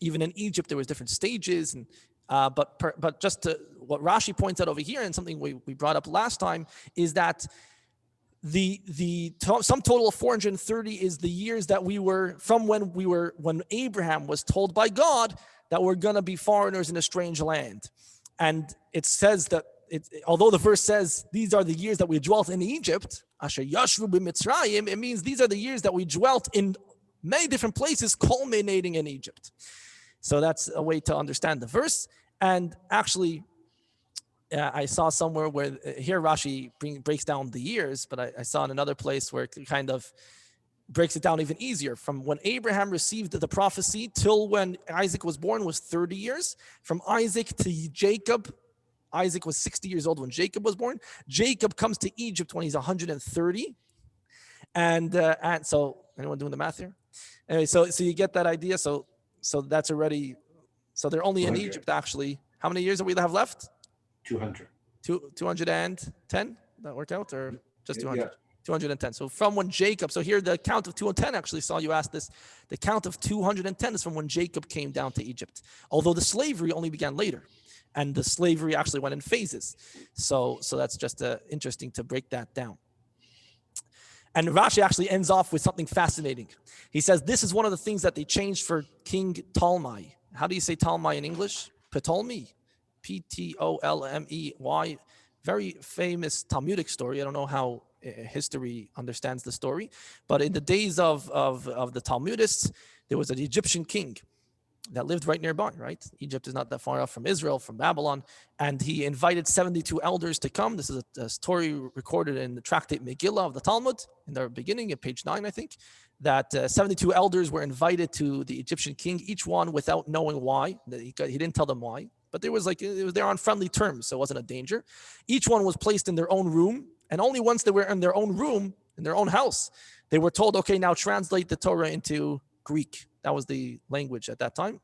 B: even in Egypt there was different stages, and but just to what Rashi points out over here, and something we brought up last time, is that the sum total of 430 is the years that we were from when Abraham was told by God that we're going to be foreigners in a strange land. And it says that although the verse says these are the years that we dwelt in Egypt, Asher Yashvu b'Mitzrayim, it means these are the years that we dwelt in many different places, culminating in Egypt. So that's a way to understand the verse. And actually, I saw somewhere where here Rashi breaks down the years, but I saw in another place where it kind of breaks it down even easier. From when Abraham received the prophecy till when Isaac was born was 30 years. From Isaac to Jacob, Isaac was 60 years old when Jacob was born. Jacob comes to Egypt when he's 130. And so, anyone doing the math here? Anyway, so you get that idea. So that's already, so they're only in Egypt actually. How many years do we have left?
D: 200.
B: 210? That work out, or just 200?
D: Yeah.
B: 210. So from when Jacob, so here the count of 210 actually, saw you asked this, the count of 210 is from when Jacob came down to Egypt. Although the slavery only began later, and the slavery actually went in phases. So that's just interesting to break that down. And Rashi actually ends off with something fascinating. He says, this is one of the things that they changed for King Ptolemy. How do you say Ptolemy in English? Ptolemy. Ptolmey. Very famous Talmudic story. I don't know how history understands the story, but in the days of the Talmudists, there was an Egyptian king that lived right nearby, right? Egypt is not that far off from Israel, from Babylon, and he invited 72 elders to come. This is a story recorded in the tractate Megillah of the Talmud, in the beginning, at page 9, I think, that 72 elders were invited to the Egyptian king, each one without knowing why. He didn't tell them why, but they were on friendly terms, so it wasn't a danger. Each one was placed in their own room, and only once they were in their own room, in their own house, they were told, okay, now translate the Torah into Greek. That was the language at that time.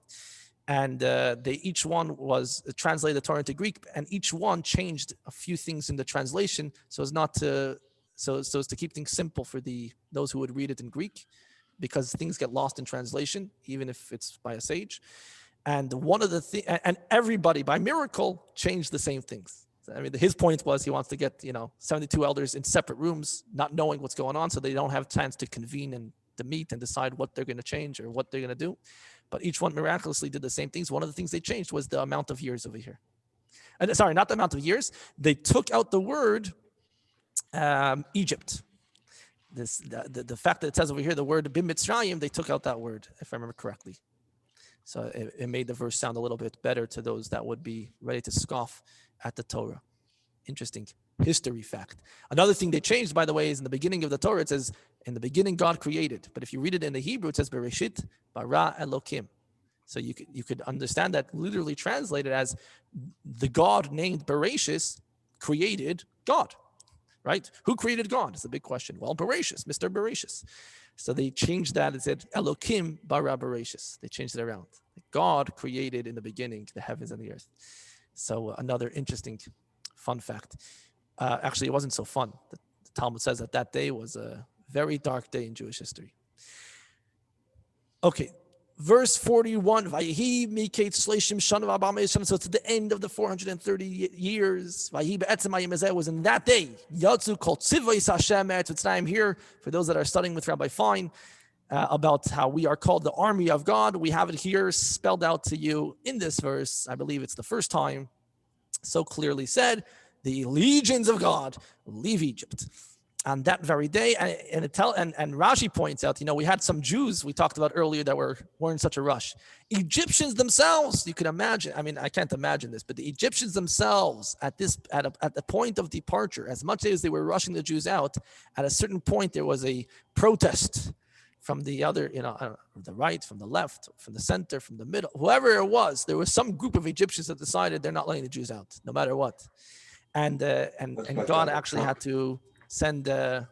B: And each one was translated the Torah into Greek, and each one changed a few things in the translation so as to keep things simple for those who would read it in Greek, because things get lost in translation, even if it's by a sage. And one of the things, and everybody by miracle changed the same things. I mean, his point was he wants to get 72 elders in separate rooms, not knowing what's going on, so they don't have chance to convene and to meet and decide what they're going to change or what they're going to do. But each one miraculously did the same things. One of the things they changed was the amount of years over here. And sorry, not the amount of years. They took out the word Egypt. The fact that it says over here the word B'Mitzrayim, they took out that word, if I remember correctly. So it made the verse sound a little bit better to those that would be ready to scoff at the Torah. Interesting history fact. Another thing they changed, by the way, is in the beginning of the Torah, it says, in the beginning God created. But if you read it in the Hebrew, it says, Bereshit bara Elokim. So you could understand that literally translated as the God named Bereshis created God, right? Who created God? It's a big question. Well, Bereshis, Mr. Bereshis. So they changed that and said Elokim bara Bereshis. They changed it around. God created in the beginning the heavens and the earth. So another interesting fun fact. Actually, it wasn't so fun. The Talmud says that day was a very dark day in Jewish history. Okay, verse 41. So it's to the end of the 430 years. It was in that day. I'm here for those that are studying with Rabbi Fine about how we are called the army of God. We have it here spelled out to you in this verse. I believe it's the first time so clearly said, the legions of God leave Egypt. On that very day, and Rashi points out, we had some Jews we talked about earlier that were in such a rush. Egyptians themselves, you can imagine. I mean, I can't imagine this, but the Egyptians themselves at the point of departure, as much as they were rushing the Jews out, at a certain point there was a protest from the other, from the right, from the left, from the center, from the middle, whoever it was. There was some group of Egyptians that decided they're not letting the Jews out, no matter what, and God actually had to send the.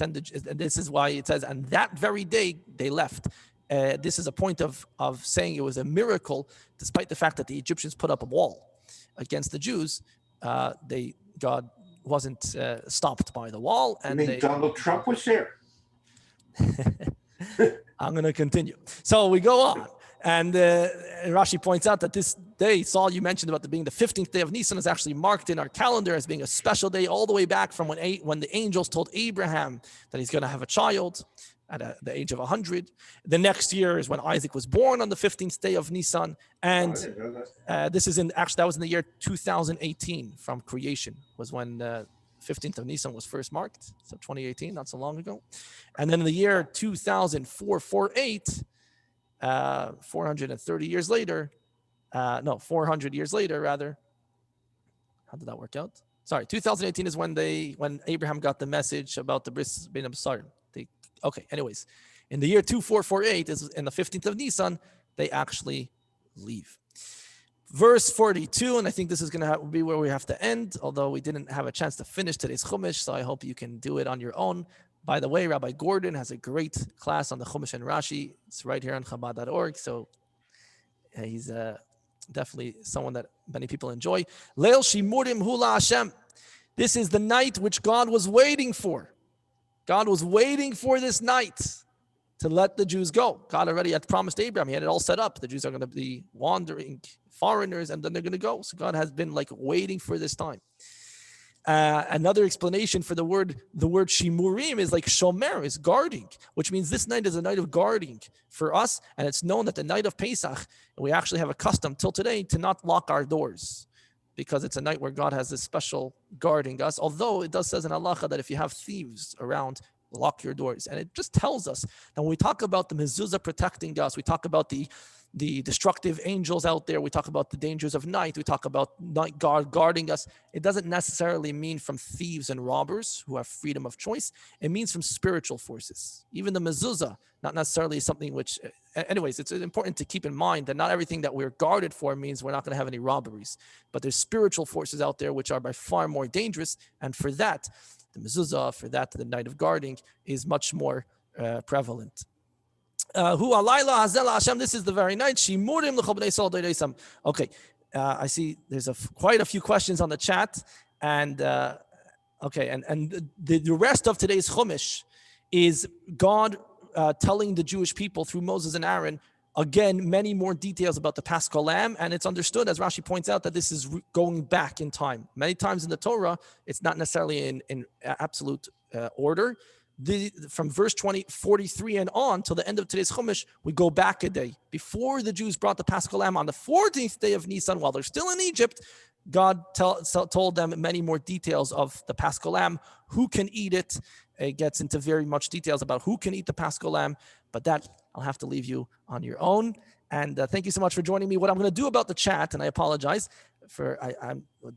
B: And this is why it says, and that very day they left. This is a point of saying it was a miracle, despite the fact that the Egyptians put up a wall against the Jews. God wasn't stopped by the wall, and
D: Donald Trump was there.
B: I'm going to continue. So we go on. And Rashi points out that this day, Saul, you mentioned about being the 15th day of Nisan, is actually marked in our calendar as being a special day all the way back from when the angels told Abraham that he's going to have a child at the age of 100. The next year is when Isaac was born on the 15th day of Nisan. And that was in the year 2018 from creation, was when 15th of Nisan was first marked. So 2018, not so long ago. And then in the year 2448, 430 years later, 400 years later, rather. How did that work out? Sorry, 2018 is when Abraham got the message about the Bris Bein HaBesarim. Okay, anyways, in the year 2448, is in the 15th of Nisan, they actually leave. Verse 42, and I think this is going to be where we have to end, although we didn't have a chance to finish today's Chumash, so I hope you can do it on your own. By the way, Rabbi Gordon has a great class on the Chumash and Rashi. It's right here on Chabad.org, so he's definitely someone that many people enjoy. Leil Shimurim Hula Hashem. This is the night which God was waiting for. God was waiting for this night to let the Jews go. God already had promised Abraham. He had it all set up. The Jews are going to be wandering foreigners, and then they're going to go. So God has been waiting for this time. Another explanation for the word shimurim is shomer, is guarding, which means this night is a night of guarding for us. And it's known that the night of Pesach, we actually have a custom till today to not lock our doors, because it's a night where God has this special guarding us. Although it does says in halacha that if you have thieves around, lock your doors. And it just tells us that when we talk about the mezuzah protecting us, we talk about the destructive angels out there, we talk about the dangers of night, we talk about night God guarding us. It doesn't necessarily mean from thieves and robbers who have freedom of choice. It means from spiritual forces. Even the mezuzah, not necessarily something which, anyways, it's important to keep in mind that not everything that we're guarded for means we're not going to have any robberies. But there's spiritual forces out there which are by far more dangerous. And for that, the mezuzah, for that, the night of guarding is much more prevalent. This is the very night. Okay, I see there's quite a few questions on the chat, and the rest of today's Chumash is God telling the Jewish people through Moses and Aaron again many more details about the Paschal Lamb, and it's understood, as Rashi points out, that this is going back in time. Many times in the Torah, it's not necessarily in absolute order. From verse 43 and on till the end of today's Chumash, we go back a day. Before the Jews brought the Paschal Lamb on the 14th day of Nisan, while they're still in Egypt, God told them many more details of the Paschal Lamb, who can eat it. It gets into very much details about who can eat the Paschal Lamb, but that I'll have to leave you on your own. And thank you so much for joining me. What I'm going to do about the chat, and I apologize for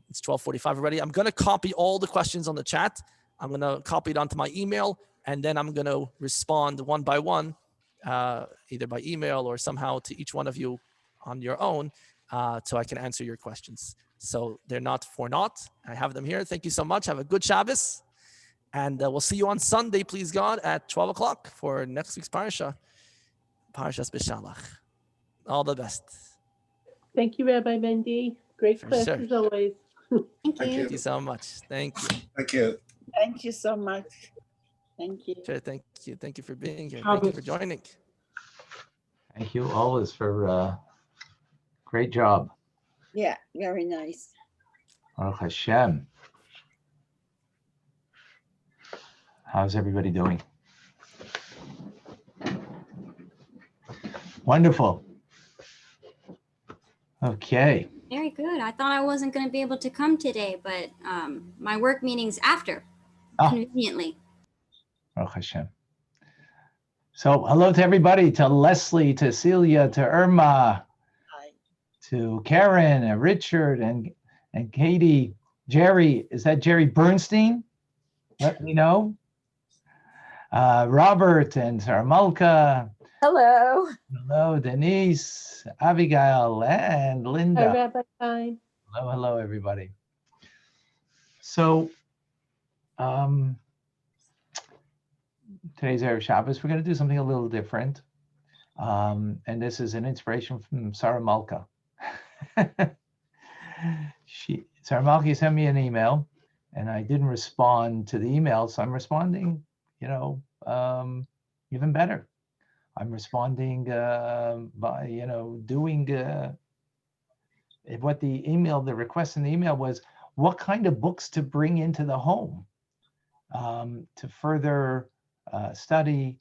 B: it's 12:45 already. I'm going to copy all the questions on the chat. I'm going to copy it onto my email, and then I'm going to respond one by one, either by email or somehow to each one of you on your own, so I can answer your questions. So they're not for naught. I have them here. Thank you so much. Have a good Shabbos. And we'll see you on Sunday, please God, at 12 o'clock for next week's Parashas B'Shalach. All the best.
F: Thank you, Rabbi Mendy. Great
B: For
F: class
B: sure.
F: as always.
C: Thank
D: Thank
C: you.
B: Thank you so much. Thank you.
D: Thank you.
G: Thank you so much. Thank you.
B: Sure, thank you. Thank you for being here. Thank you for joining.
A: Thank you always for great job.
G: Yeah, very nice.
A: Baruch Hashem. How's everybody doing? Wonderful. Okay.
C: Very good. I thought I wasn't going to be able to come today, but my work meeting's after, conveniently.
A: Baruch Hashem. So hello to everybody, to Leslie, to Celia, to Irma,
G: Hi.
A: to Karen, and Richard, and Katie. Jerry, is that Jerry Bernstein? Let me know. Robert and Sarah Malka.
G: Hello.
A: Hello, Denise, Abigail, and
F: Hi,
A: Linda.
F: Rabbi Stein.
A: Hello, everybody. So, today's Erev Shabbos. We're going to do something a little different. And this is an inspiration from Sarah Malka. Sarah Malka sent me an email, and I didn't respond to the email, so I'm responding, even better. I'm responding by, doing what the request in the email was, what kind of books to bring into the home to further study,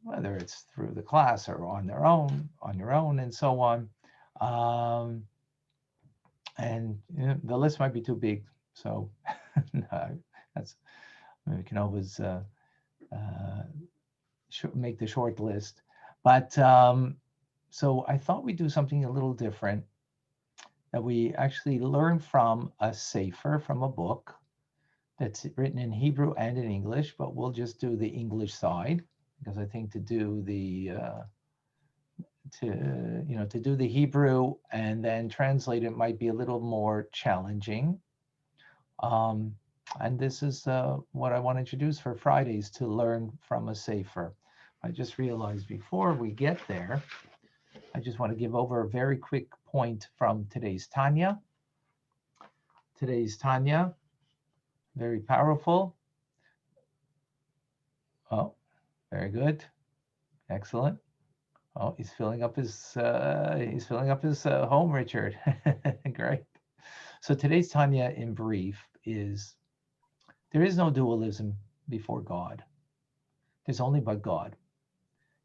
A: whether it's through the class or on your own, and so on. And the list might be too big, so we can always make the short list. But so I thought we'd do something a little different, that we actually learn from a sefer, from a book that's written in Hebrew and in English, but we'll just do the English side, because I think to do the Hebrew and then translate it might be a little more challenging. And this is what I want to introduce for Fridays, to learn from a sefer. I just realized before we get there, I just want to give over a very quick point from today's Tanya. Today's Tanya, very powerful. Oh, very good. Excellent. Oh, he's filling up his home, Richard. Great. So today's Tanya in brief is, there is no dualism before God. There's only but God.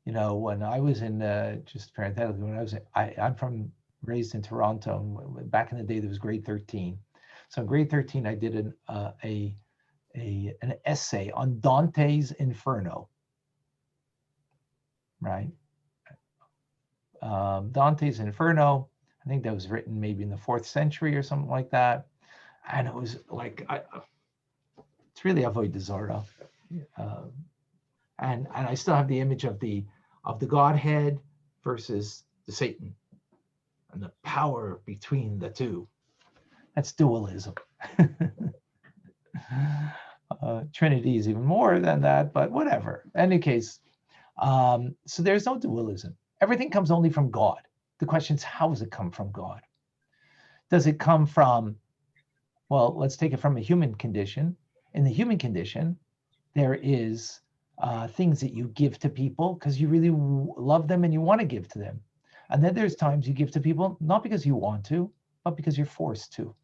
A: When I was in, just parenthetically, I'm raised in Toronto. Back in the day, there was grade 13. So in grade 13, I did an essay on Dante's Inferno. Right? Dante's Inferno, I think that was written maybe in the 4th century or something like that. And it was like, it's really Avodah Zarah. And I still have the image of the Godhead versus the Satan, and the power between the two. That's dualism. Trinity is even more than that, but whatever. In any case, so there's no dualism. Everything comes only from God. The question is, how does it come from God? Does it come from, well, let's take it from a human condition. In the human condition, there is things that you give to people because you really love them and you want to give to them. And then there's times you give to people, not because you want to, but because you're forced to,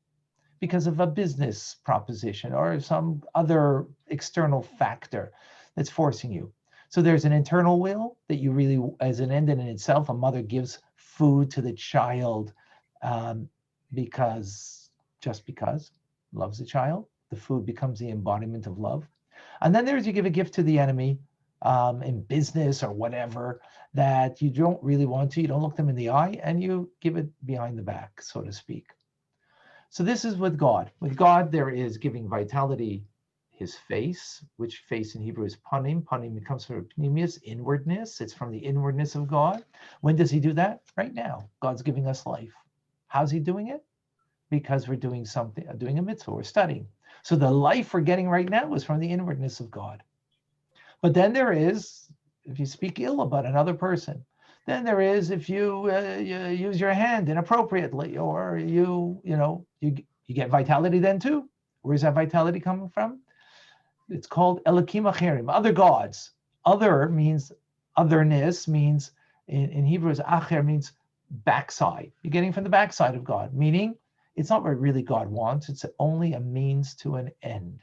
A: because of a business proposition or some other external factor that's forcing you. So there's an internal will that you really, as an end in itself, a mother gives food to the child because loves the child. The food becomes the embodiment of love. And then there's, you give a gift to the enemy in business or whatever that you don't really want to, you don't look them in the eye, and you give it behind the back, so to speak. So this is with God. With God, there is giving vitality. his face, which face in Hebrew is panim. Panim comes from pneumius, inwardness. It's from the inwardness of God. When does he do that? Right now. God's giving us life. How's he doing it? Because we're doing something, doing a mitzvah, we're studying. So the life we're getting right now is from the inwardness of God. But then there is, if you speak ill about another person, then there is if you, you use your hand inappropriately, or you get vitality then too. Where's that vitality coming from? It's called Elokim Acherim, other gods. Other means otherness, means in Hebrew is acher, means backside. You're getting from the backside of God, meaning it's not what really God wants. It's only a means to an end.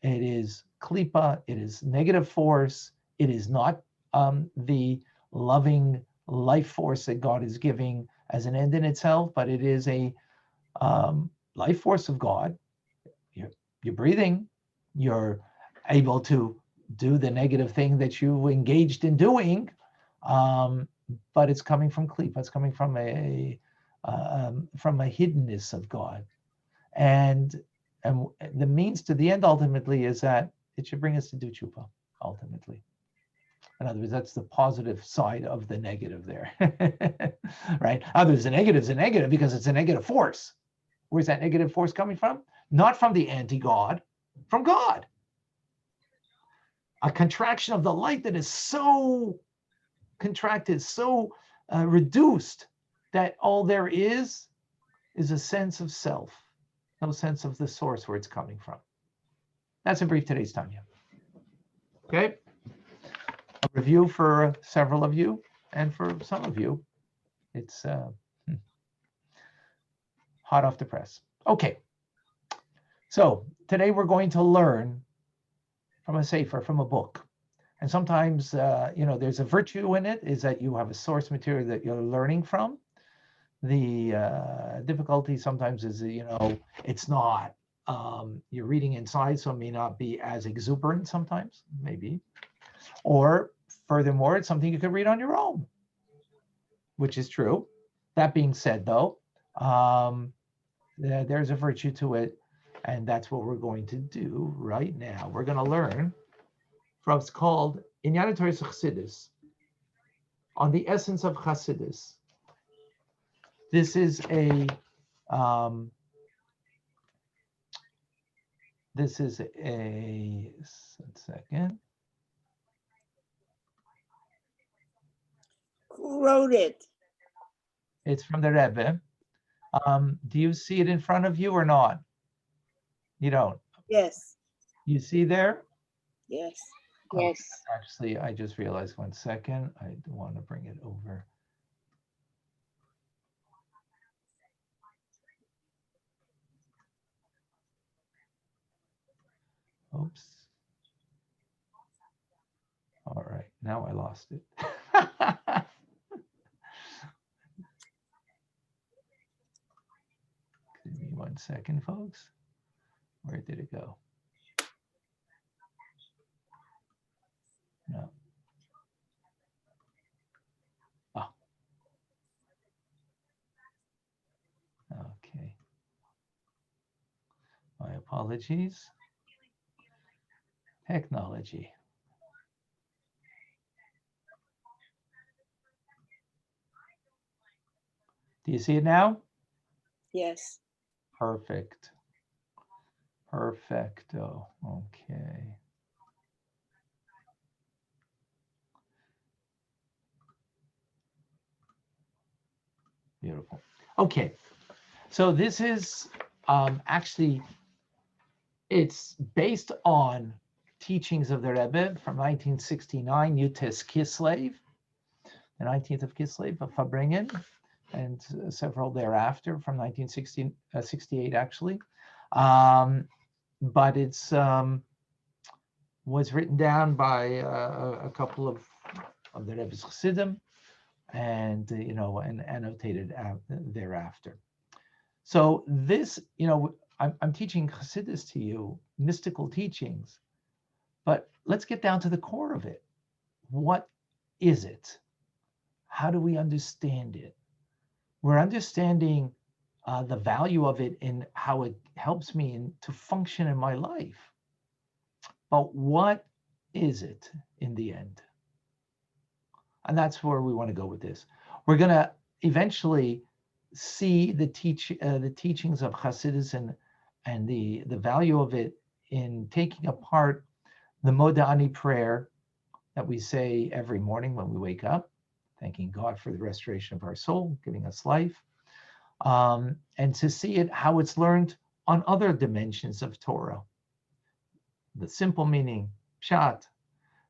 A: It is klipa. It is negative force. It is not the loving life force that God is giving as an end in itself, but it is a life force of God. You're breathing. You're able to do the negative thing that you engaged in doing, but it's coming from klipa. It's coming from a hiddenness of God, and the means to the end ultimately is that it should bring us to do tshuva ultimately. In other words, that's the positive side of the negative there, right? Others, the negative is a negative because it's a negative force. Where's that negative force coming from? Not from the anti-God, from God. A contraction of the light that is so contracted, so reduced, that all there is a sense of self, no sense of the source where it's coming from. That's in brief today's Tanya. Okay? A review for several of you, and for some of you, it's hot off the press. Okay. So today we're going to learn from a sefer, from a book. And sometimes, there's a virtue in it, is that you have a source material that you're learning from. The difficulty sometimes is, it's not, you're reading inside, so it may not be as exuberant sometimes, maybe. Or furthermore, it's something you could read on your own, which is true. That being said, though, there's a virtue to it, and that's what we're going to do right now. We're going to learn from what's called Inyan Torah Chassidus, on the essence of Chassidus. This is a one second.
G: Who wrote it?
A: It's from the Rebbe. Do you see it in front of you or not? You don't.
G: Yes,
A: You see there?
G: yes.
C: Yes.
A: Actually, I just realized, 1 second. I want to bring it over. Oops. All right, now I lost it. Give me 1 second, folks. Where did it go? No. Oh. Okay. My apologies. Technology. Do you see it now?
G: Yes.
A: Perfect. Perfecto. Okay. Beautiful. Okay. So this is actually, it's based on teachings of the Rebbe from 1969, Yutes Kislev, the 19th of Kislev of Fabringen, and several thereafter from 1968 actually. But it's was written down by a couple of the Rebbe's Chassidim, and and annotated thereafter. So this, I'm teaching Chassidus to you, mystical teachings, but let's get down to the core of it. What is it? How do we understand it? We're understanding the value of it in how it helps me to function in my life. But what is it in the end? And that's where we want to go with this. We're going to eventually see the teachings of Hasidus and the value of it in taking apart the Moda'ani prayer that we say every morning when we wake up, thanking God for the restoration of our soul, giving us life, and to see it how it's learned on other dimensions of Torah. The simple meaning, Pshat,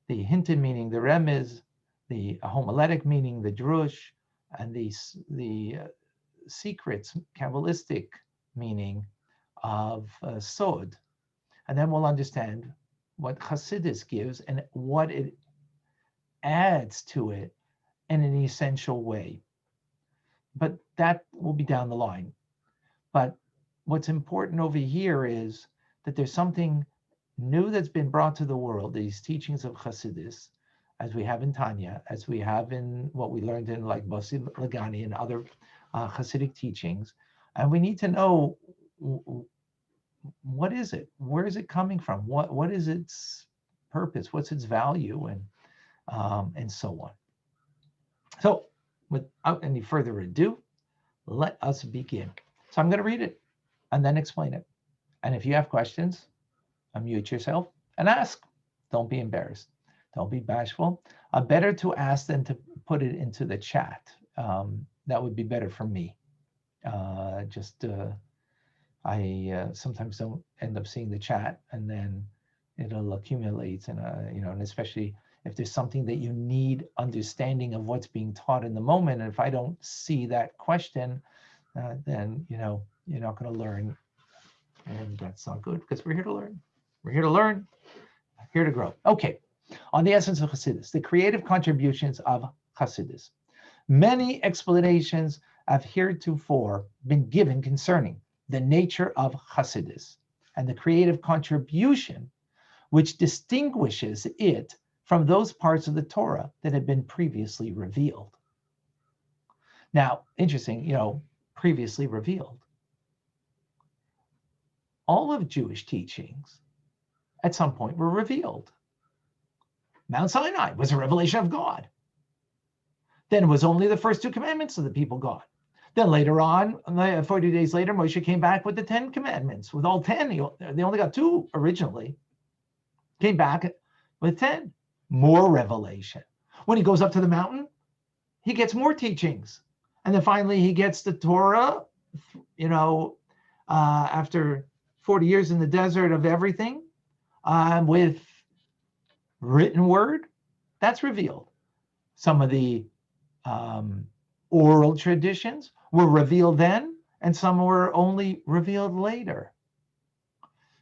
A: the hinted meaning, the Remez, the homiletic meaning, the Drush, and the secrets, Kabbalistic meaning of Sod. And then we'll understand what Hasidus gives and what it adds to it in an essential way. But that will be down the line. But what's important over here is that there's something new that's been brought to the world, these teachings of Hasidus, as we have in Tanya, as we have in what we learned in like Basi Lagani and other Hasidic teachings. And we need to know, what is it? Where is it coming from? What is its purpose? What's its value? And so on. So without any further ado, let us begin. So I'm going to read it and then explain it. And if you have questions, unmute yourself and ask. Don't be embarrassed. Don't be bashful. Better to ask than to put it into the chat. That would be better for me. I sometimes don't end up seeing the chat, and then it'll accumulate, and and especially if there's something that you need understanding of what's being taught in the moment, and if I don't see that question, then you're not going to learn, and that's not good, because we're here to learn. We're here to learn, here to grow. Okay, on the essence of Hasidus, the creative contributions of Hasidus. Many explanations have heretofore been given concerning the nature of Hasidus and the creative contribution which distinguishes it from those parts of the Torah that had been previously revealed. Now, interesting, previously revealed. All of Jewish teachings at some point were revealed. Mount Sinai was a revelation of God. Then it was only the first 2 commandments that the people got. Then later on, 40 days later, Moshe came back with the 10 commandments. With all 10, they only got 2 originally. Came back with 10. More revelation. When he goes up to the mountain, he gets more teachings. And then finally he gets the Torah, after 40 years in the desert of everything, with written word, that's revealed. Some of the oral traditions were revealed then, and some were only revealed later.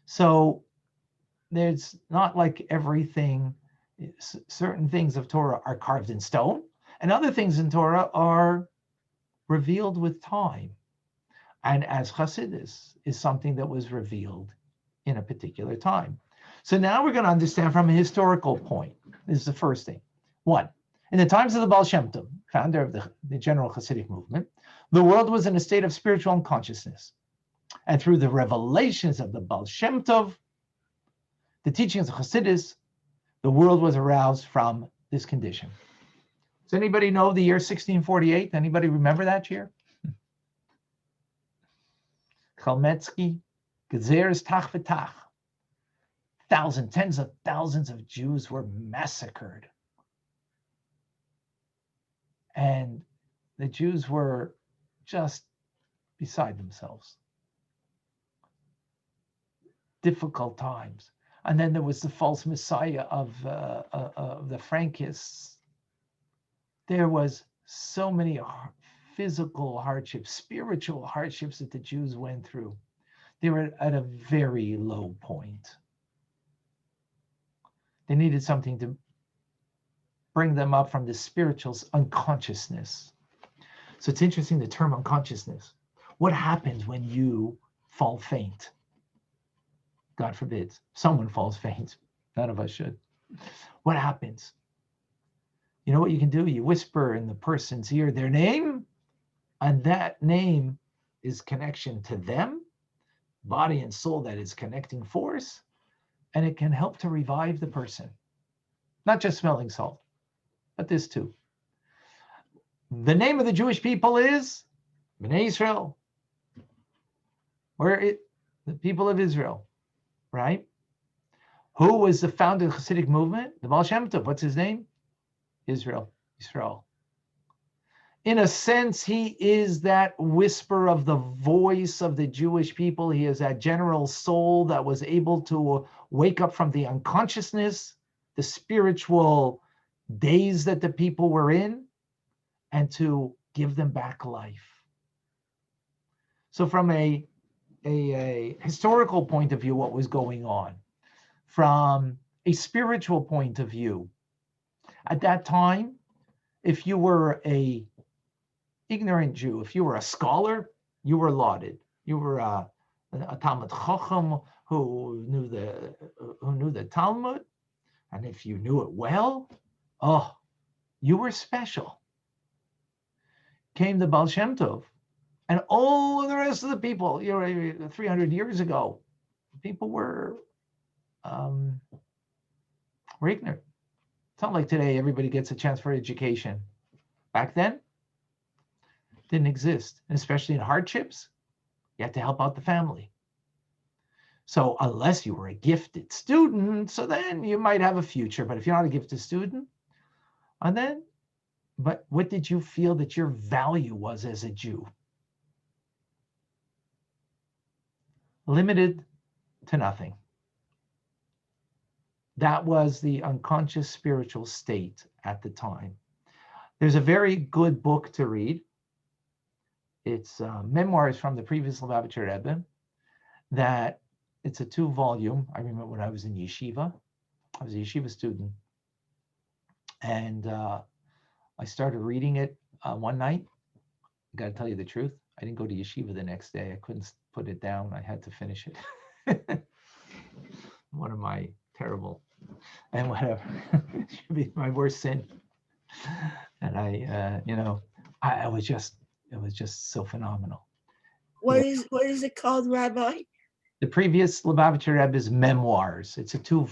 A: So there's not like everything, certain things of Torah are carved in stone, and other things in Torah are revealed with time. And as Hasidus is something that was revealed in a particular time. So now we're going to understand from a historical point. This is the first thing. 1, in the times of the Baal Shem Tov, founder of the general Hasidic movement, the world was in a state of spiritual unconsciousness. And through the revelations of the Baal Shem Tov, the teachings of Hasidus, the world was aroused from this condition. Does anybody know the year 1648? Anybody remember that year? Chalmetsky, Gezeres Tach V'Tach. Tens of thousands of Jews were massacred. And the Jews were just beside themselves. Difficult times. And then there was the false messiah of the Frankists. There was so many physical hardships, spiritual hardships that the Jews went through. They were at a very low point. They needed something to bring them up from the spiritual unconsciousness. So it's interesting, the term unconsciousness. What happens when you fall faint? God forbid, someone falls faint. None of us should. What happens? You know what you can do? You whisper in the person's ear their name, and that name is connection to them, body and soul, that is connecting force. and it can help to revive the person. Not just smelling salt, but this too. The name of the Jewish people is Bnei Israel. The people of Israel, right? Who was the founder of the Hasidic movement? The Baal Shem Tov. What's his name? Israel. In a sense, he is that whisper of the voice of the Jewish people. He is that general soul that was able to wake up from the unconsciousness, the spiritual daze that the people were in, and to give them back life. So from a historical point of view, what was going on? From a spiritual point of view, at that time, if you were a ignorant Jew, if you were a scholar, you were lauded. You were a Talmud Chacham who knew the Talmud, and if you knew it well, oh, you were special. Came the Baal Shem Tov, and all of the rest of the people, 300 years ago, people were ignorant. It's not like today everybody gets a chance for education. Back then, didn't exist, and especially in hardships, you had to help out the family. So unless you were a gifted student, so then you might have a future. But if you're not a gifted student, but what did you feel that your value was as a Jew? Limited to nothing. That was the unconscious spiritual state at the time. There's a very good book to read. It's memoirs from the previous Lubavitcher Rebbe. That it's a 2-volume. I remember when I was in yeshiva. I was a yeshiva student, and I started reading it one night. I got to tell you the truth. I didn't go to yeshiva the next day. I couldn't put it down. I had to finish it. One of my terrible, and whatever, it should be my worst sin. And it was just so phenomenal.
G: What is it called, Rabbi?
A: The previous Lubavitcher Rebbe's memoirs. It's 2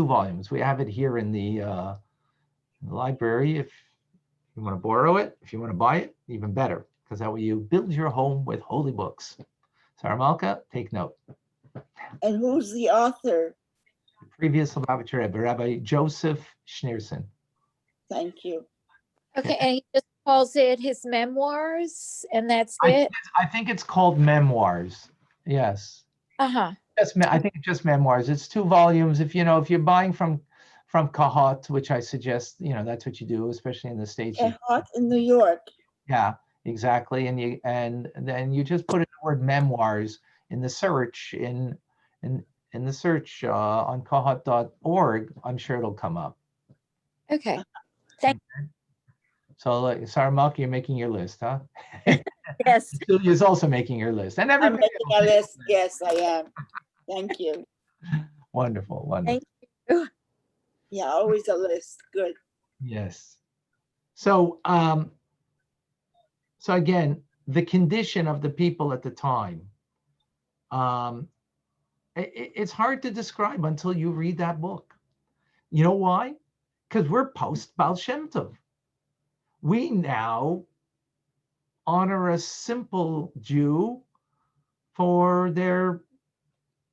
A: volumes. We have it here in the library. If you want to borrow it, if you want to buy it, even better, because that way you build your home with holy books. Sarah Malka, take note.
G: And who's the author?
A: The previous Lubavitcher Rebbe, Rabbi Joseph Schneerson.
G: Thank you.
H: Okay, and he just calls it his memoirs, and that's it?
A: I think it's called memoirs. Yes.
H: Uh-huh.
A: I think it's just memoirs. It's 2 volumes. If you're buying from Kahat, which I suggest, that's what you do, especially in the States.
G: Kahat in New York.
A: Yeah, exactly. And then you just put in the word memoirs in the search in the search on kahat.org. I'm sure it'll come up.
H: Okay. Thank
A: So, Sarah Malka, you're making your list, huh?
H: Yes.
A: Julia's also making her list, and
G: I'm
A: everybody.
G: making a list. Yes, I am. Thank you.
A: Wonderful.
H: Thank you.
G: Yeah, always a list. Good.
A: Yes. So, so again, the condition of the people at the time, it's hard to describe until you read that book. You know why? Because we're post Baal Shem Tov. We now honor a simple Jew for their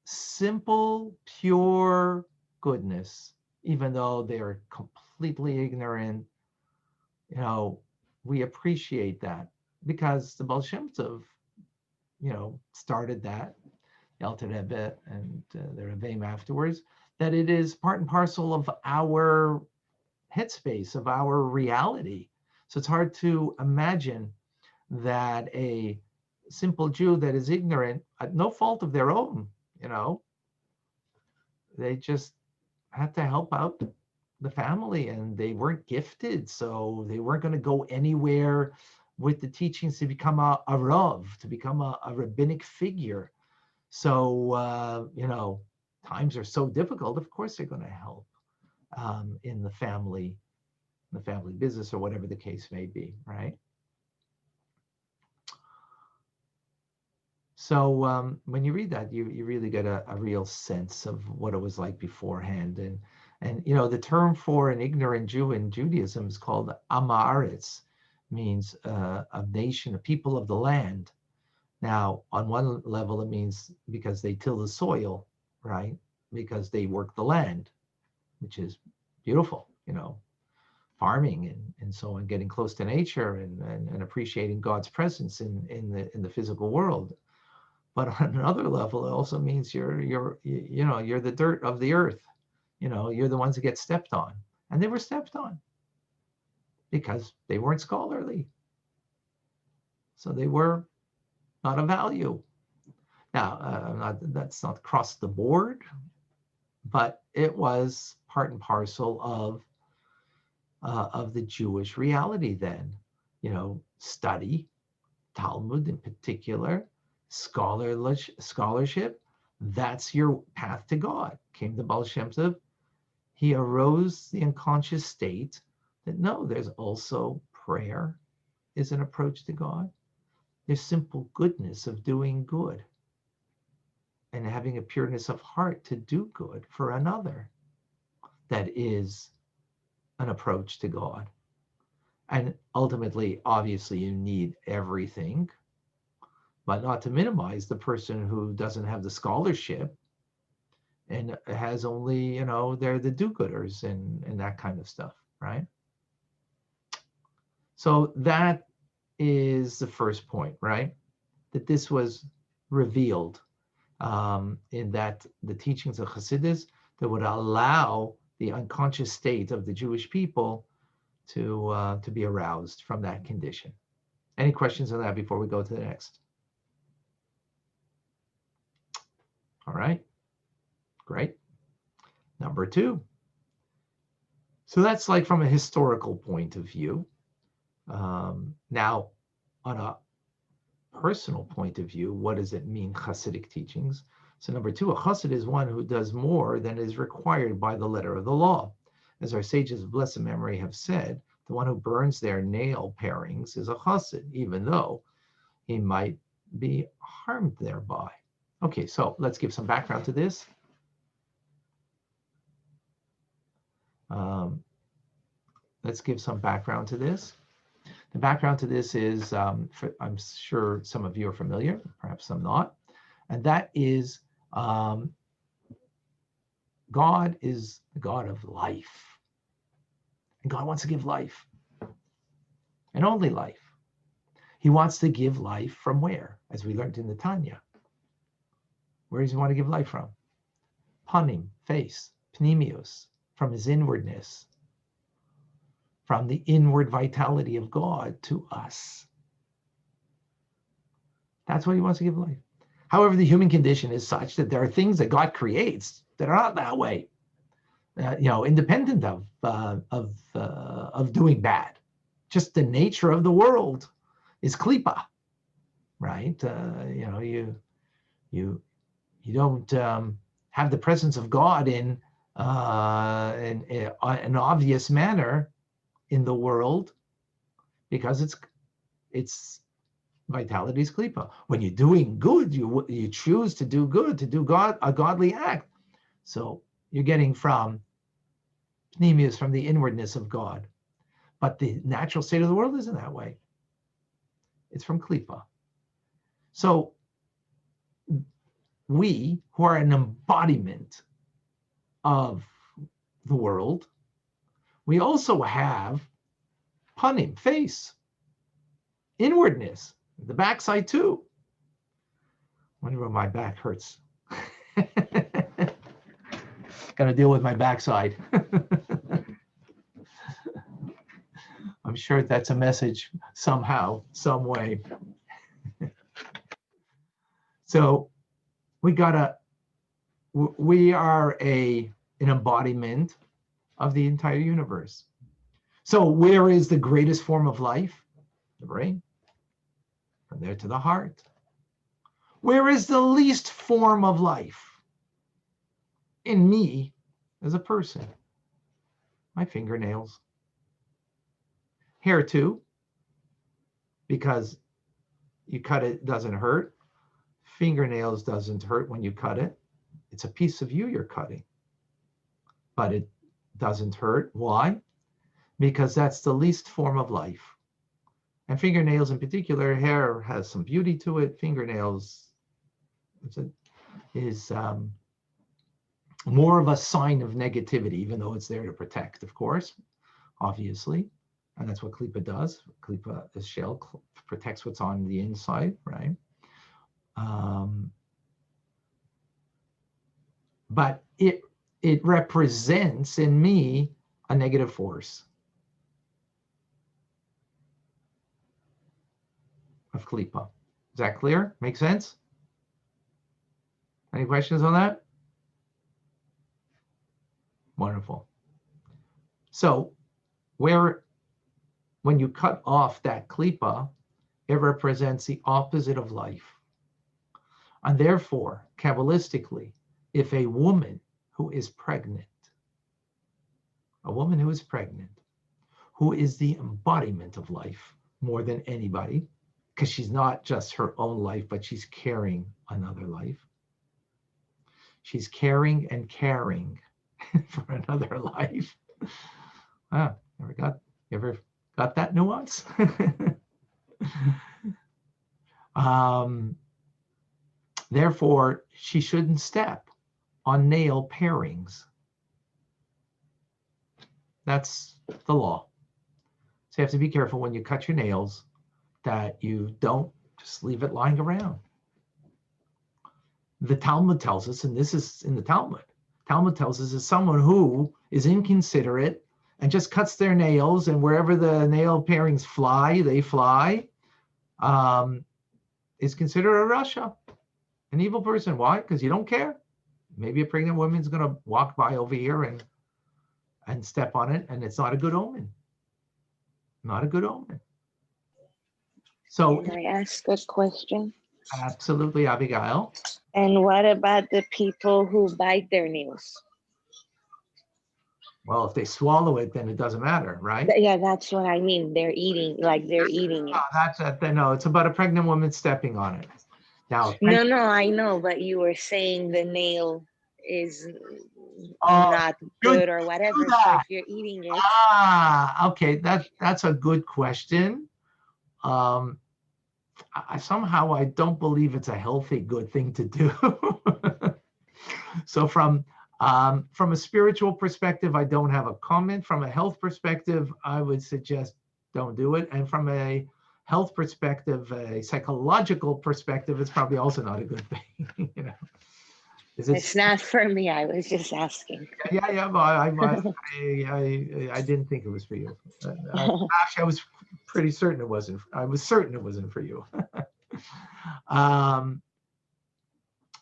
A: simple, pure goodness, even though they're completely ignorant. We appreciate that because the Baal Shem Tov, started that, the Alter Rebbe and the Rebbeim afterwards, that it is part and parcel of our headspace, of our reality. So it's hard to imagine that a simple Jew that is ignorant, at no fault of their own, they just had to help out the family, and they weren't gifted, so they weren't going to go anywhere with the teachings to become a rav, to become a rabbinic figure. So, times are so difficult. Of course, they're going to help in the family business or whatever the case may be, right? So when you read that, you really get a real sense of what it was like beforehand. And you know, the term for an ignorant Jew in Judaism is called Amaretz, means a nation, a people of the land. Now, on one level, it means because they till the soil, right? Because they work the land, which is beautiful, you know, farming and so on, getting close to nature and appreciating God's presence in the physical world. But on another level, it also means you're the dirt of the earth. You know, you're the ones that get stepped on, and they were stepped on because they weren't scholarly. So they were not of value. Now, that's not across the board, but it was part and parcel of the Jewish reality then. You know, study, Talmud in particular, scholarship, that's your path to God. Came the Baal Shem Tov, he arose the unconscious state that no, there's also prayer is an approach to God. There's simple goodness of doing good and having a pureness of heart to do good for another. That is an approach to God. And ultimately, obviously, you need everything, but not to minimize the person who doesn't have the scholarship and has only, you know, they're the do-gooders and that kind of stuff, right? So that is the first point, right? That this was revealed in that the teachings of Hasidus that would allow the unconscious state of the Jewish people to be aroused from that condition. Any questions on that before we go to the next? All right, great. Number two. So that's like from a historical point of view. Now, on a personal point of view, what does it mean, Hasidic teachings? So number two, a Hasid is one who does more than is required by the letter of the law. As our sages of blessed memory have said, the one who burns their nail parings is a Hasid, even though he might be harmed thereby. Okay, so let's give some background to this. Let's give some background to this. The background to this is, I'm sure some of you are familiar, perhaps some not, and that is God is the God of life. And God wants to give life, and only life. He wants to give life from where? As we learned in the Tanya. Where does he want to give life from? Panim, face, pnimius, from his inwardness, from the inward vitality of God to us. That's what he wants to give life. However, the human condition is such that there are things that God creates that are not that way, independent of doing bad. Just the nature of the world is klipa, right? You don't have the presence of God in an obvious manner in the world because its vitality is klipa. When you're doing good, you choose to do good, to do a godly act. So you're getting from pnimius, from the inwardness of God. But the natural state of the world isn't that way. It's from klipa. So we, who are an embodiment of the world, we also have panim, face, inwardness, the backside too. Wonder where my back hurts. Got to deal with my backside. I'm sure that's a message somehow, some way. So we are an embodiment of the entire universe. So where is the greatest form of life? The brain. From there to the heart. Where is the least form of life? In me as a person. My fingernails. Hair too, because you cut it, doesn't hurt. fingernails doesn't hurt when you cut it. It's a piece of you you're cutting, but it doesn't hurt. Why? Because that's the least form of life. And fingernails in particular, hair has some beauty to it. Fingernails is more of a sign of negativity, even though it's there to protect, of course, obviously. And that's what Klipa does. Klipa, the shell, protects what's on the inside, right? But it represents in me a negative force of Klipa. Is that clear? Make sense? Any questions on that? Wonderful. So when you cut off that klipa, it represents the opposite of life. And therefore, Kabbalistically, if a woman who is pregnant, who is the embodiment of life more than anybody, because she's not just her own life, but she's carrying another life. She's caring and caring for another life. Wow, you ever got that nuance? Therefore, she shouldn't step on nail parings. That's the law. So you have to be careful when you cut your nails that you don't just leave it lying around. The Talmud tells us, and this is in the Talmud, Talmud tells us is someone who is inconsiderate and just cuts their nails, and wherever the nail parings fly, they fly, is considered a rasha, an evil person. Why? Because you don't care. Maybe a pregnant woman's going to walk by over here and step on it, and it's not a good omen. Not a good omen. So,
I: can I ask a question?
A: Absolutely, Abigail.
I: And what about the people who bite their nails?
A: Well, if they swallow it, then it doesn't matter, right?
I: Yeah, that's what I mean. They're eating it.
A: No, it's about a pregnant woman stepping on it. Now,
I: No, I know, but you were saying the nail is not good or whatever. So if you're eating it.
A: Okay, that's a good question. Somehow I don't believe it's a healthy, good thing to do. So from a spiritual perspective, I don't have a comment. From a health perspective, I would suggest don't do it. And from a health perspective, a psychological perspective, it's probably also not a good thing. You know,
I: it's not for me. I was just asking.
A: Yeah. Well, I didn't think it was for you. Actually, I was pretty certain it wasn't. I was certain it wasn't for you.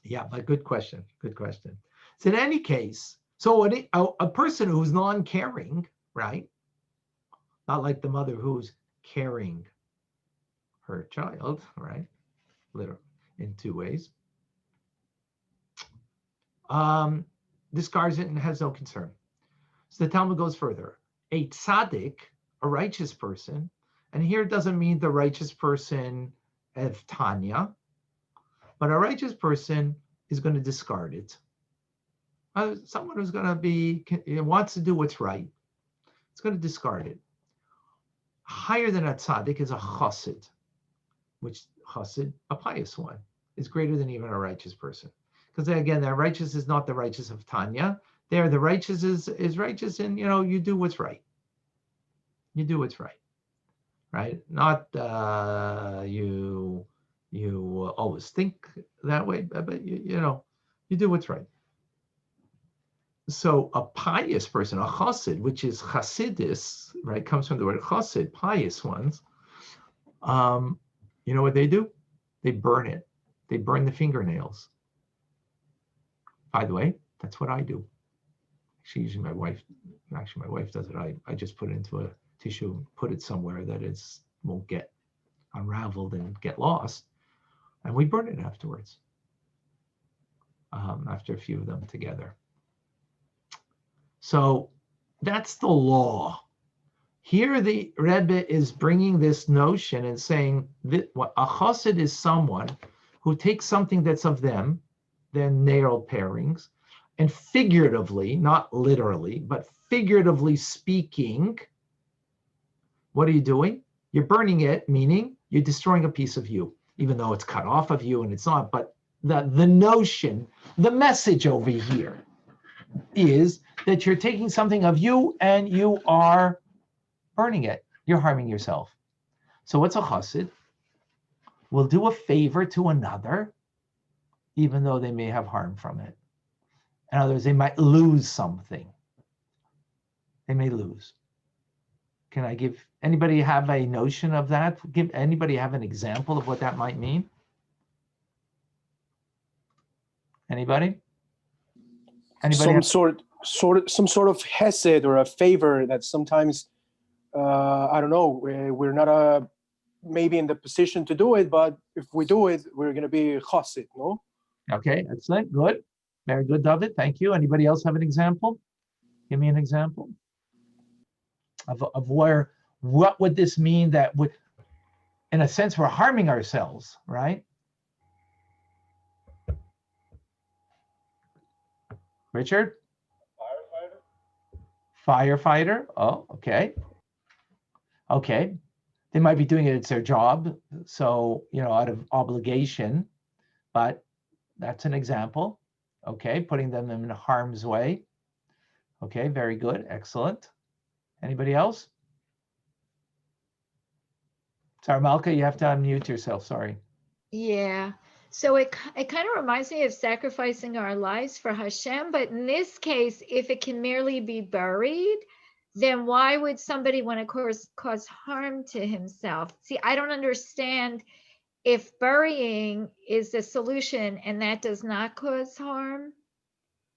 A: Yeah, but good question. Good question. So in any case, so a person who's non-caring, right? Not like the mother who's carrying her child, right? Literally in two ways. Discards it and has no concern. So the Talmud goes further. A tzaddik, a righteous person, and here it doesn't mean the righteous person of Tanya, but a righteous person is going to discard it. Someone who's going to wants to do what's right, it's going to discard it. Higher than a tzaddik is a chassid, which chassid, a pious one, is greater than even a righteous person. Because again, the righteous is not the righteous of Tanya. There, the righteous is righteous, and you do what's right. You do what's right, right? Not you always think that way, but you do what's right. So a pious person, a chassid, which is chasidis, right, comes from the word chassid, pious ones. You know what they do? They burn it. They burn the fingernails. By the way, that's what I do. Usually my wife does it. I just put it into a tissue, put it somewhere that it won't get unraveled and get lost, and we burn it afterwards. After a few of them together. So that's the law. Here the Rebbe is bringing this notion and saying that a chassid is someone who take something that's of them, their nail pairings, and figuratively, not literally, but figuratively speaking, what are you doing? You're burning it, meaning you're destroying a piece of you, even though it's cut off of you and it's not. But the notion, the message over here is that you're taking something of you and you are burning it. You're harming yourself. So what's a chassid? Will do a favor to another, even though they may have harm from it. In other words, they might lose something. They may lose. Can I give, anybody have a notion of that? Give anybody have an example of what that might mean? Anybody? Anybody?
J: Some sort of hesed or a favor that sometimes, I don't know, we're not maybe in the position to do it, but if we do it, we're going to be chassid, no?
A: Okay, excellent, good. Very good, David, thank you. Anybody else have an example? Give me an example of where, what would this mean that would, in a sense, we're harming ourselves, right? Richard? Firefighter. Oh, okay. Okay. They might be doing it, it's their job. So, you know, out of obligation, but that's an example. Okay, putting them in harm's way. Okay, very good, excellent. Anybody else? Sorry, Malka, you have to unmute yourself, sorry.
H: Yeah. So it kind of reminds me of sacrificing our lives for Hashem, but in this case, if it can merely be buried, then why would somebody want to cause harm to himself? See, I don't understand if burying is the solution and that does not cause harm.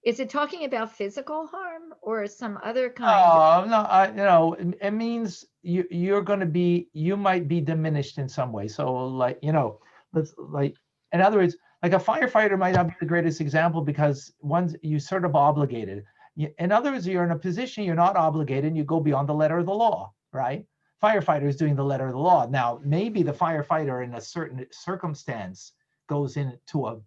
H: Is it talking about physical harm or some other kind?
A: Oh, no, you know, it means you're going to be, you might be diminished in some way. So like, you know, let's like, in other words, like a firefighter might not be the greatest example because once you sort of obligated. In other words, you're in a position you're not obligated and you go beyond the letter of the law, right? Firefighter is doing the letter of the law. Now, maybe the firefighter in a certain circumstance goes into a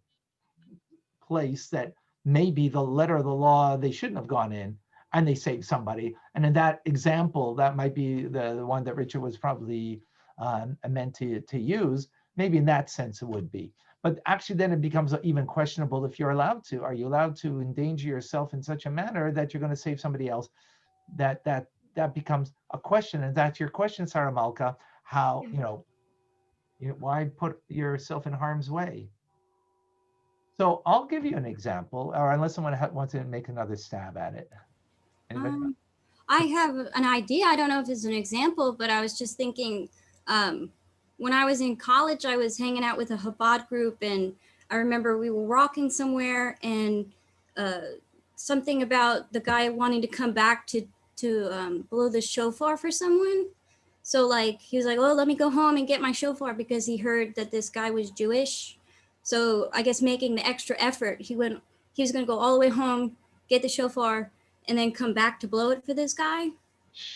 A: place that maybe the letter of the law they shouldn't have gone in and they save somebody. And in that example, that might be the one that Richard was probably meant to use. Maybe in that sense it would be. But actually then it becomes even questionable if you're allowed to. Are you allowed to endanger yourself in such a manner that you're going to save somebody else? That becomes a question. And that's your question, Sarah Malka. How, you know, why put yourself in harm's way? So I'll give you an example, or unless someone wants to make another stab at it. Anybody?
C: I have an idea. I don't know if it's an example, but I was just thinking, when I was in college, I was hanging out with a Chabad group, and I remember we were walking somewhere, and something about the guy wanting to come back to blow the shofar for someone. So like he was like, "Oh, let me go home and get my shofar," because he heard that this guy was Jewish. So I guess making the extra effort, he was going to go all the way home, get the shofar, and then come back to blow it for this guy,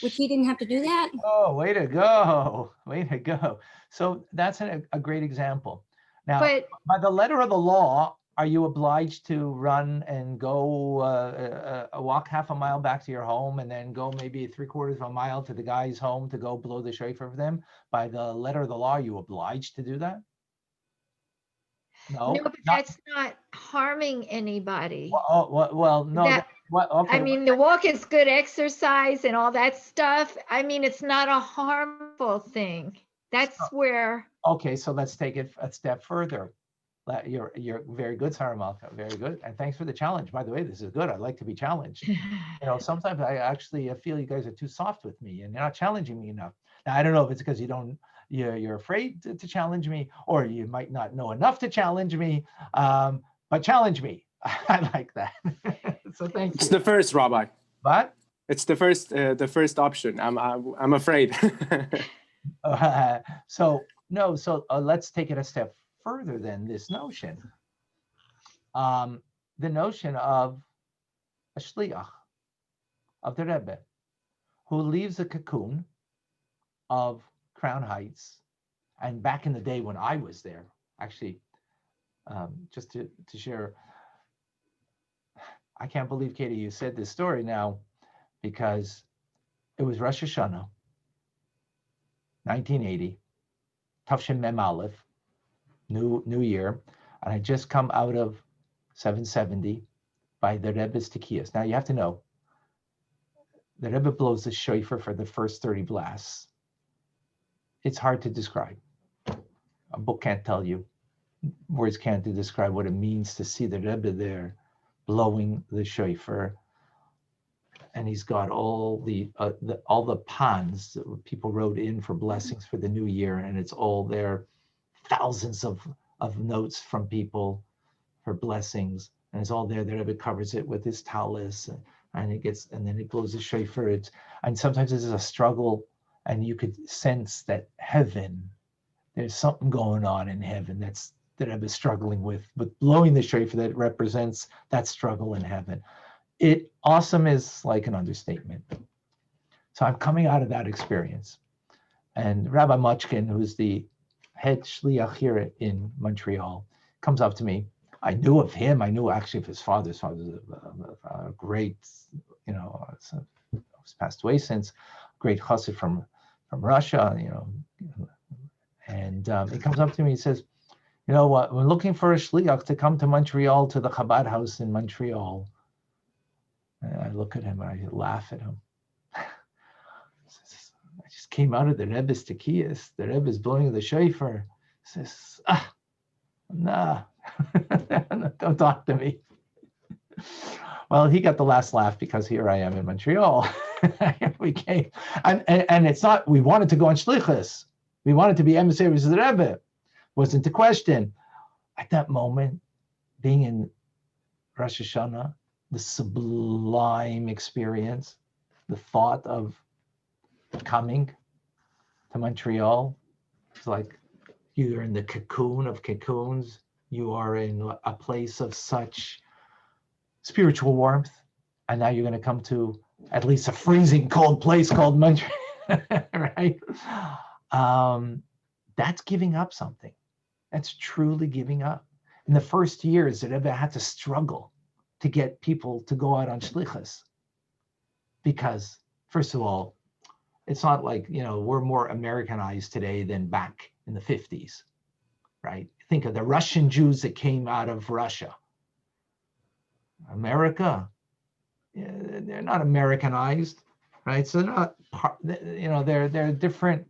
C: which he didn't have to do that.
A: Oh, way to go. Way to go. So that's a great example. Now,
H: But
A: by the letter of the law, are you obliged to run and go walk half a mile back to your home and then go maybe 3/4 of a mile to the guy's home to go blow the shofar for them? By the letter of the law, are you obliged to do that? No,
H: but that's not harming anybody.
A: Well, no. Okay.
H: I mean, the walk is good exercise and all that stuff. I mean, it's not a harmful thing. That's where.
A: Okay, so let's take it a step further. You're very good, Sarah Malka. Very good, and thanks for the challenge. By the way, this is good. I like to be challenged. You know, sometimes I actually feel you guys are too soft with me, and you're not challenging me enough. Now, I don't know if it's because you're afraid to challenge me, or you might not know enough to challenge me. But challenge me. I like that. So thank you.
J: It's the first, Rabbi.
A: What?
J: It's the first option. I'm afraid.
A: So let's take it a step further than this notion. The notion of a shliach, of the Rebbe, who leaves the cocoon of Crown Heights. And back in the day when I was there, actually, just to share. I can't believe, Katie, you said this story now, because it was Rosh Hashanah, 1980, Tafshin Mem Aleph, new year, and I just come out of 770 by the Rebbe's Tekiyas. Now you have to know, the Rebbe blows the shofar for the first 30 blasts. It's hard to describe. A book can't tell you. Words can't describe what it means to see the Rebbe there blowing the shofar. And he's got all the pans that people wrote in for blessings for the new year, and it's all there, thousands of notes from people for blessings, and it's all there. The Rebbe covers it with his talis, and then it blows the shofar. And sometimes there's a struggle, and you could sense that heaven, there's something going on in heaven that Rebbe is struggling with, but blowing the shofar that represents that struggle in heaven. Awesome is like an understatement. So I'm coming out of that experience. And Rabbi Mochkin, who's the head shliach here in Montreal, comes up to me. I knew of him. I knew actually of his father. His father's a great, he's passed away since, great chassid from Russia, And he comes up to me and says, you know what, we're looking for a shliach to come to Montreal, to the Chabad house in Montreal. And I look at him and I laugh at him. I just came out of the Rebbe's Tekiyas. The Rebbe's blowing the shofar. He says, nah, don't talk to me. Well, he got the last laugh because here I am in Montreal. We came, and it's not, we wanted to go on shlichus. We wanted to be emissaries of the Rebbe. Wasn't the question. At that moment, being in Rosh Hashanah, the sublime experience, the thought of coming to Montreal, it's like you're in the cocoon of cocoons. You are in a place of such spiritual warmth, and now you're going to come to at least a freezing cold place called Montreal, right? That's giving up something. That's truly giving up. In the first years, the Rebbe had to struggle to get people to go out on shlichus, because first of all, it's not like, we're more Americanized today than back in the 50s, right? Think of the Russian Jews that came out of Russia. America, they're not Americanized, right? So they're not, they're different.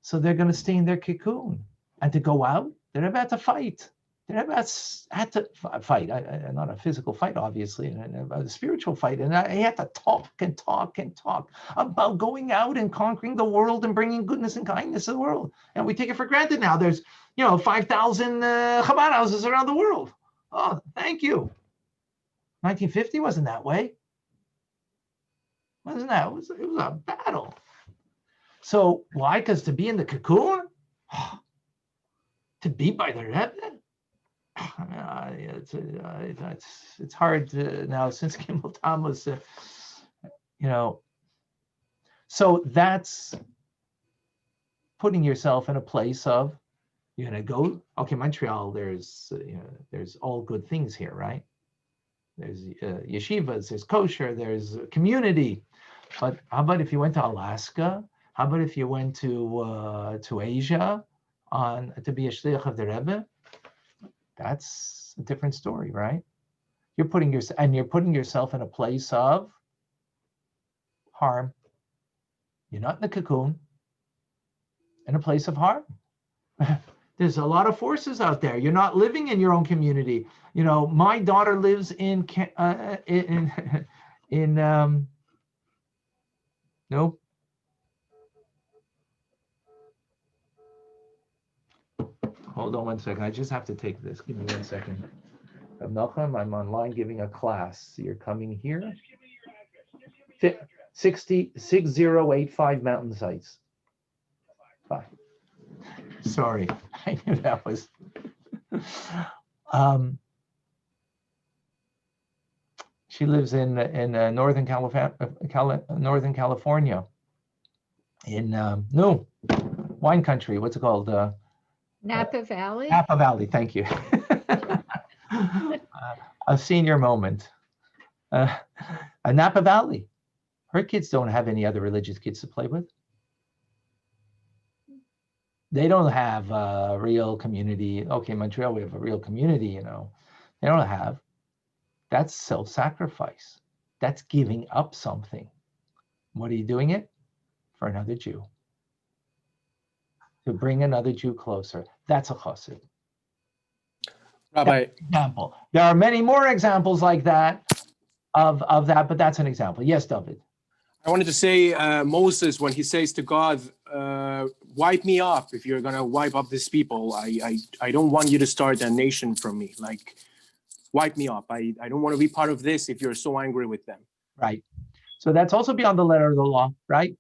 A: So they're going to stay in their cocoon, and to go out, they're about to fight. They're about to fight, not a physical fight, obviously, a spiritual fight. And he had to talk and talk and talk about going out and conquering the world and bringing goodness and kindness to the world. And we take it for granted now. There's, 5,000 Chabad houses around the world. Oh, thank you. 1950 wasn't that way. Wasn't that? It was a battle. So why? Because to be in the cocoon, to be by the Rebbe, it's hard to, now since Gimel Tammuz, so that's putting yourself in a place of, you're gonna go, okay, Montreal, there's all good things here, right? There's yeshivas, there's kosher, there's community. But how about if you went to Alaska? How about if you went to Asia to be a shliach of the Rebbe? That's a different story, right? You're putting yourself in a place of harm. You're not in the cocoon, in a place of harm. There's a lot of forces out there. You're not living in your own community. My daughter lives nope. Hold on 1 second. I just have to take this. Give me 1 second. I'm online giving a class. You're coming here. 6085 Mountain Sites. Bye. Sorry, I knew that was. She lives in Northern California, in wine country. What's it called?
H: Napa Valley.
A: Napa Valley. Thank you. A senior moment. Napa Valley. Her kids don't have any other religious kids to play with. They don't have a real community. Okay, Montreal, we have a real community, you know. They don't have. That's self-sacrifice. That's giving up something. What are you doing it? For another Jew. To bring another Jew closer. That's a chassid.
J: Rabbi,
A: Example. There are many more examples like that of that, but that's an example. Yes, David.
J: I wanted to say Moses, when he says to God, wipe me up if you're gonna wipe up these people. I don't want you to start a nation from me. Like, wipe me up. I don't want to be part of this if you're so angry with them.
A: Right. So that's also beyond the letter of the law, right?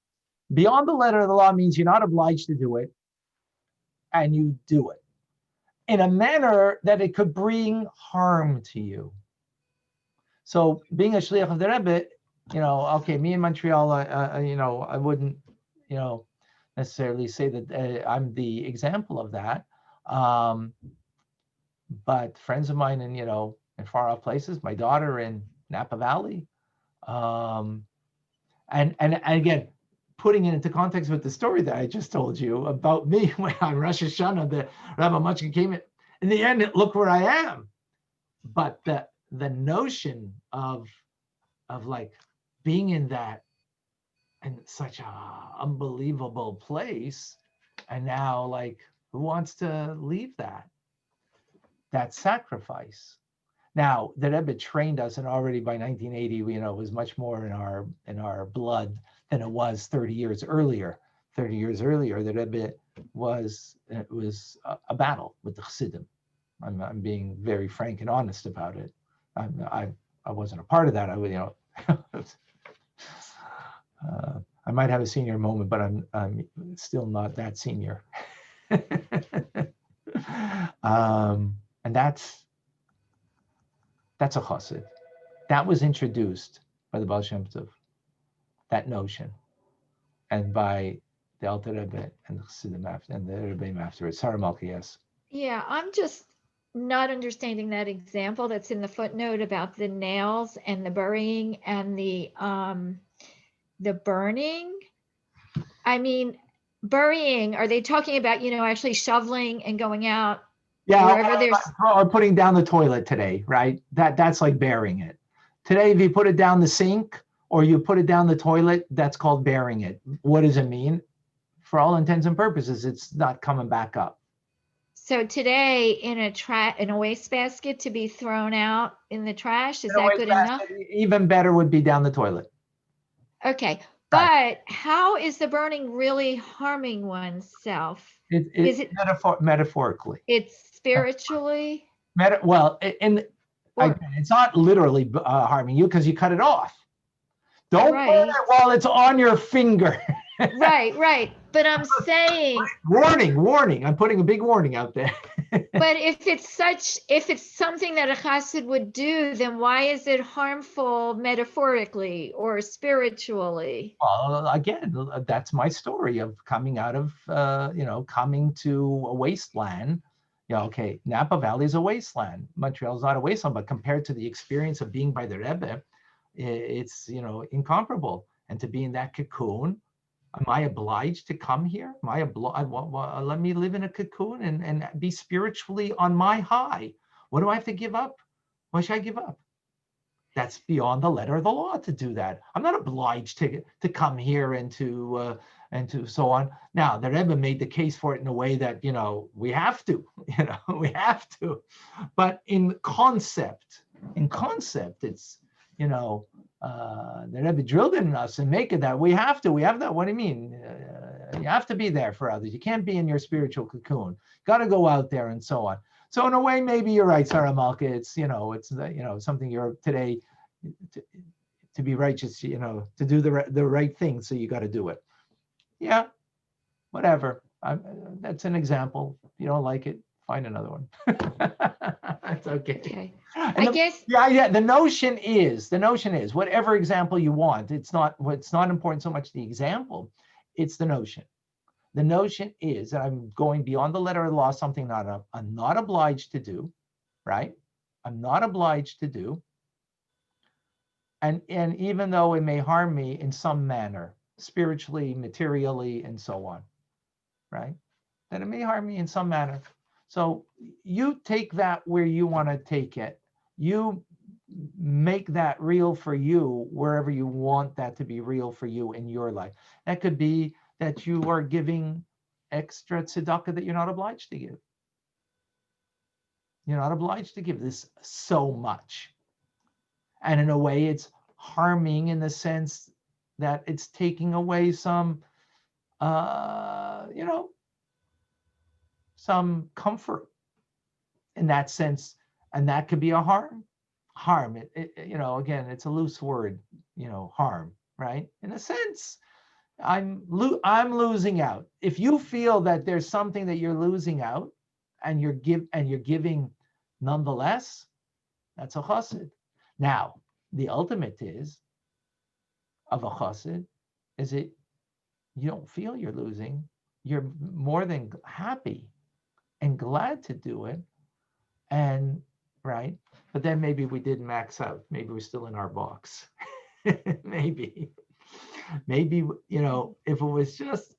A: Beyond the letter of the law means you're not obliged to do it, and you do it in a manner that it could bring harm to you. So being a shliach of the Rebbe, you know, okay, me in Montreal, you know, I wouldn't, you know, necessarily say that I'm the example of that. But friends of mine in, you know, in far off places, my daughter in Napa Valley, and again, putting it into context with the story that I just told you about me when on Rosh Hashanah, the Rabbi Mutchkin came in the end, look where I am. But the notion of like being in that in such a unbelievable place, and now like who wants to leave that? That sacrifice. Now the Rebbe trained us, and already by 1980, you know, it was much more in our blood than it was 30 years earlier. 30 years earlier, the Rebbe was a battle with the Chassidim. I'm being very frank and honest about it. I wasn't a part of that. I would, you know, I might have a senior moment, but I'm still not that senior. And that's a chassid. That was introduced by the Baal Shem Tov, that notion, and by the Alter Rebbe and the Chassidim after, and the Rebbeim after it. Sarah Malka, yes.
H: Yeah, I'm just not understanding that example that's in the footnote about the nails and the burying and the burning. I mean, burying, are they talking about, you know, actually shoveling and going out?
A: Yeah, or putting down the toilet today, right? That's like burying it. Today, if you put it down the sink or you put it down the toilet, that's called burying it. What does it mean? For all intents and purposes, it's not coming back up.
H: So today, in a wastebasket to be thrown out in the trash, is that good enough?
A: Even better would be down the toilet.
H: Okay, but how is the burning really harming oneself?
A: Is it metaphorically?
H: It's spiritually.
A: It's not literally harming you because you cut it off. Don't burn it while it's on your finger.
H: Right. But I'm saying
A: warning. I'm putting a big warning out there.
H: But if it's something that a chassid would do, then why is it harmful metaphorically or spiritually?
A: Well, again, that's my story of coming out of, coming to a wasteland. Yeah, okay, Napa Valley is a wasteland. Montreal is not a wasteland, but compared to the experience of being by the Rebbe, it's, incomparable. And to be in that cocoon, am I obliged to come here? Am I let me live in a cocoon and be spiritually on my high. What do I have to give up? What should I give up? That's beyond the letter of the law to do that. I'm not obliged to come here and to so on. Now, the Rebbe made the case for it in a way that, we have to, But in concept, it's, the Rebbe drilled it in us and make it that we have that. What do you mean? You have to be there for others. You can't be in your spiritual cocoon. Got to go out there and so on. So in a way, maybe you're right, Sarah Malka. It's, it's something you're today to be righteous, to do the right thing. So you got to do it. Yeah, whatever. That's an example. If you don't like it, find another one. That's okay.
H: I guess.
A: Yeah. The notion is whatever example you want. It's not important so much the example, it's the notion. The notion is that I'm going beyond the letter of the law, something I'm not obliged to do, right? I'm not obliged to do. And even though it may harm me in some manner, spiritually, materially, and so on, right? That it may harm me in some manner. So you take that where you want to take it. You make that real for you wherever you want that to be real for you in your life. That could be that you are giving extra tzedakah that you're not obliged to give. You're not obliged to give this so much. And in a way, it's harming in the sense that it's taking away some, some comfort in that sense. And that could be a harm. Harm, again, it's a loose word, harm, right? In a sense, I'm losing out. If you feel that there's something that you're losing out and you're giving nonetheless, that's a chassid. Now, the ultimate of a chassid is it you don't feel you're losing. You're more than happy and glad to do it. And right. But then maybe we didn't max out. Maybe we're still in our box. maybe, if it was just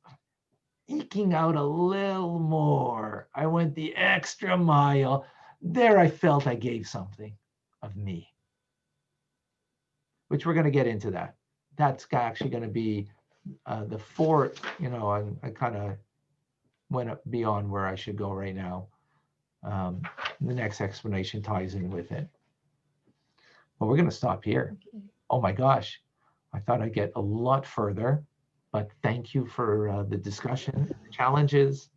A: eking out a little more, I went the extra mile. There I felt I gave something of me, which we're going to get into that. That's actually going to be the fourth, I kind of went up beyond where I should go right now. The next explanation ties in with it. But we're going to stop here. Okay. Oh my gosh. I thought I'd get a lot further, but thank you for the discussion, the challenges.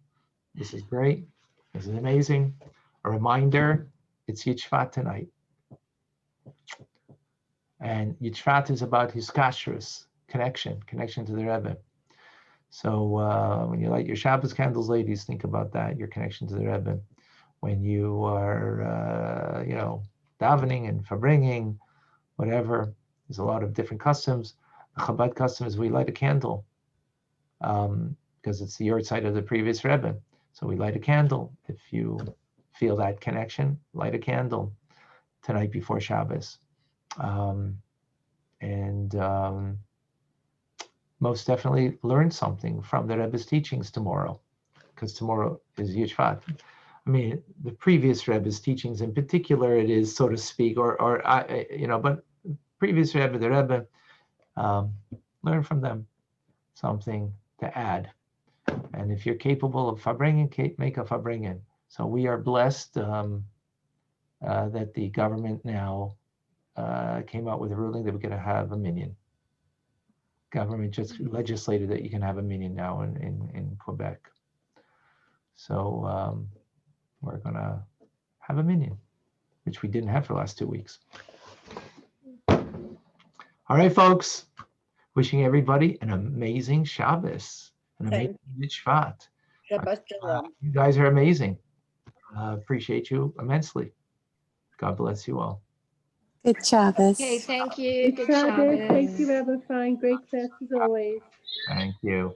A: This is great. This is amazing. A reminder, it's Yud Shvat tonight. And Yud Shvat is about his kashrus, connection to the Rebbe. So when you light your Shabbos candles, ladies, think about that, your connection to the Rebbe. When you are, davening and farbringing, whatever, there's a lot of different customs. The Chabad custom is we light a candle because it's the yahrzeit of the previous Rebbe. So we light a candle. If you feel that connection, light a candle tonight before Shabbos. Most definitely learn something from the Rebbe's teachings tomorrow, because tomorrow is Yud Shvat. I mean, the previous Rebbe's teachings in particular, it is, so to speak, but previous Rebbe, the Rebbe, learn from them something to add. And if you're capable of farbringen, make a farbringen. So we are blessed that the government now came out with a ruling that we're going to have a minyan. Government just legislated that you can have a minyan now in Quebec. So we're going to have a minyan, which we didn't have for the last 2 weeks. All right, folks. Wishing everybody an amazing Shabbos, an amazing Yud Shvat. You guys are amazing. Appreciate you immensely. God bless you all.
K: Good Shabbos.
H: Okay, thank you. Good
F: Shabbos.
H: Shabbos.
F: Thank you, Rabbi Fine. Great class as always.
A: Thank you.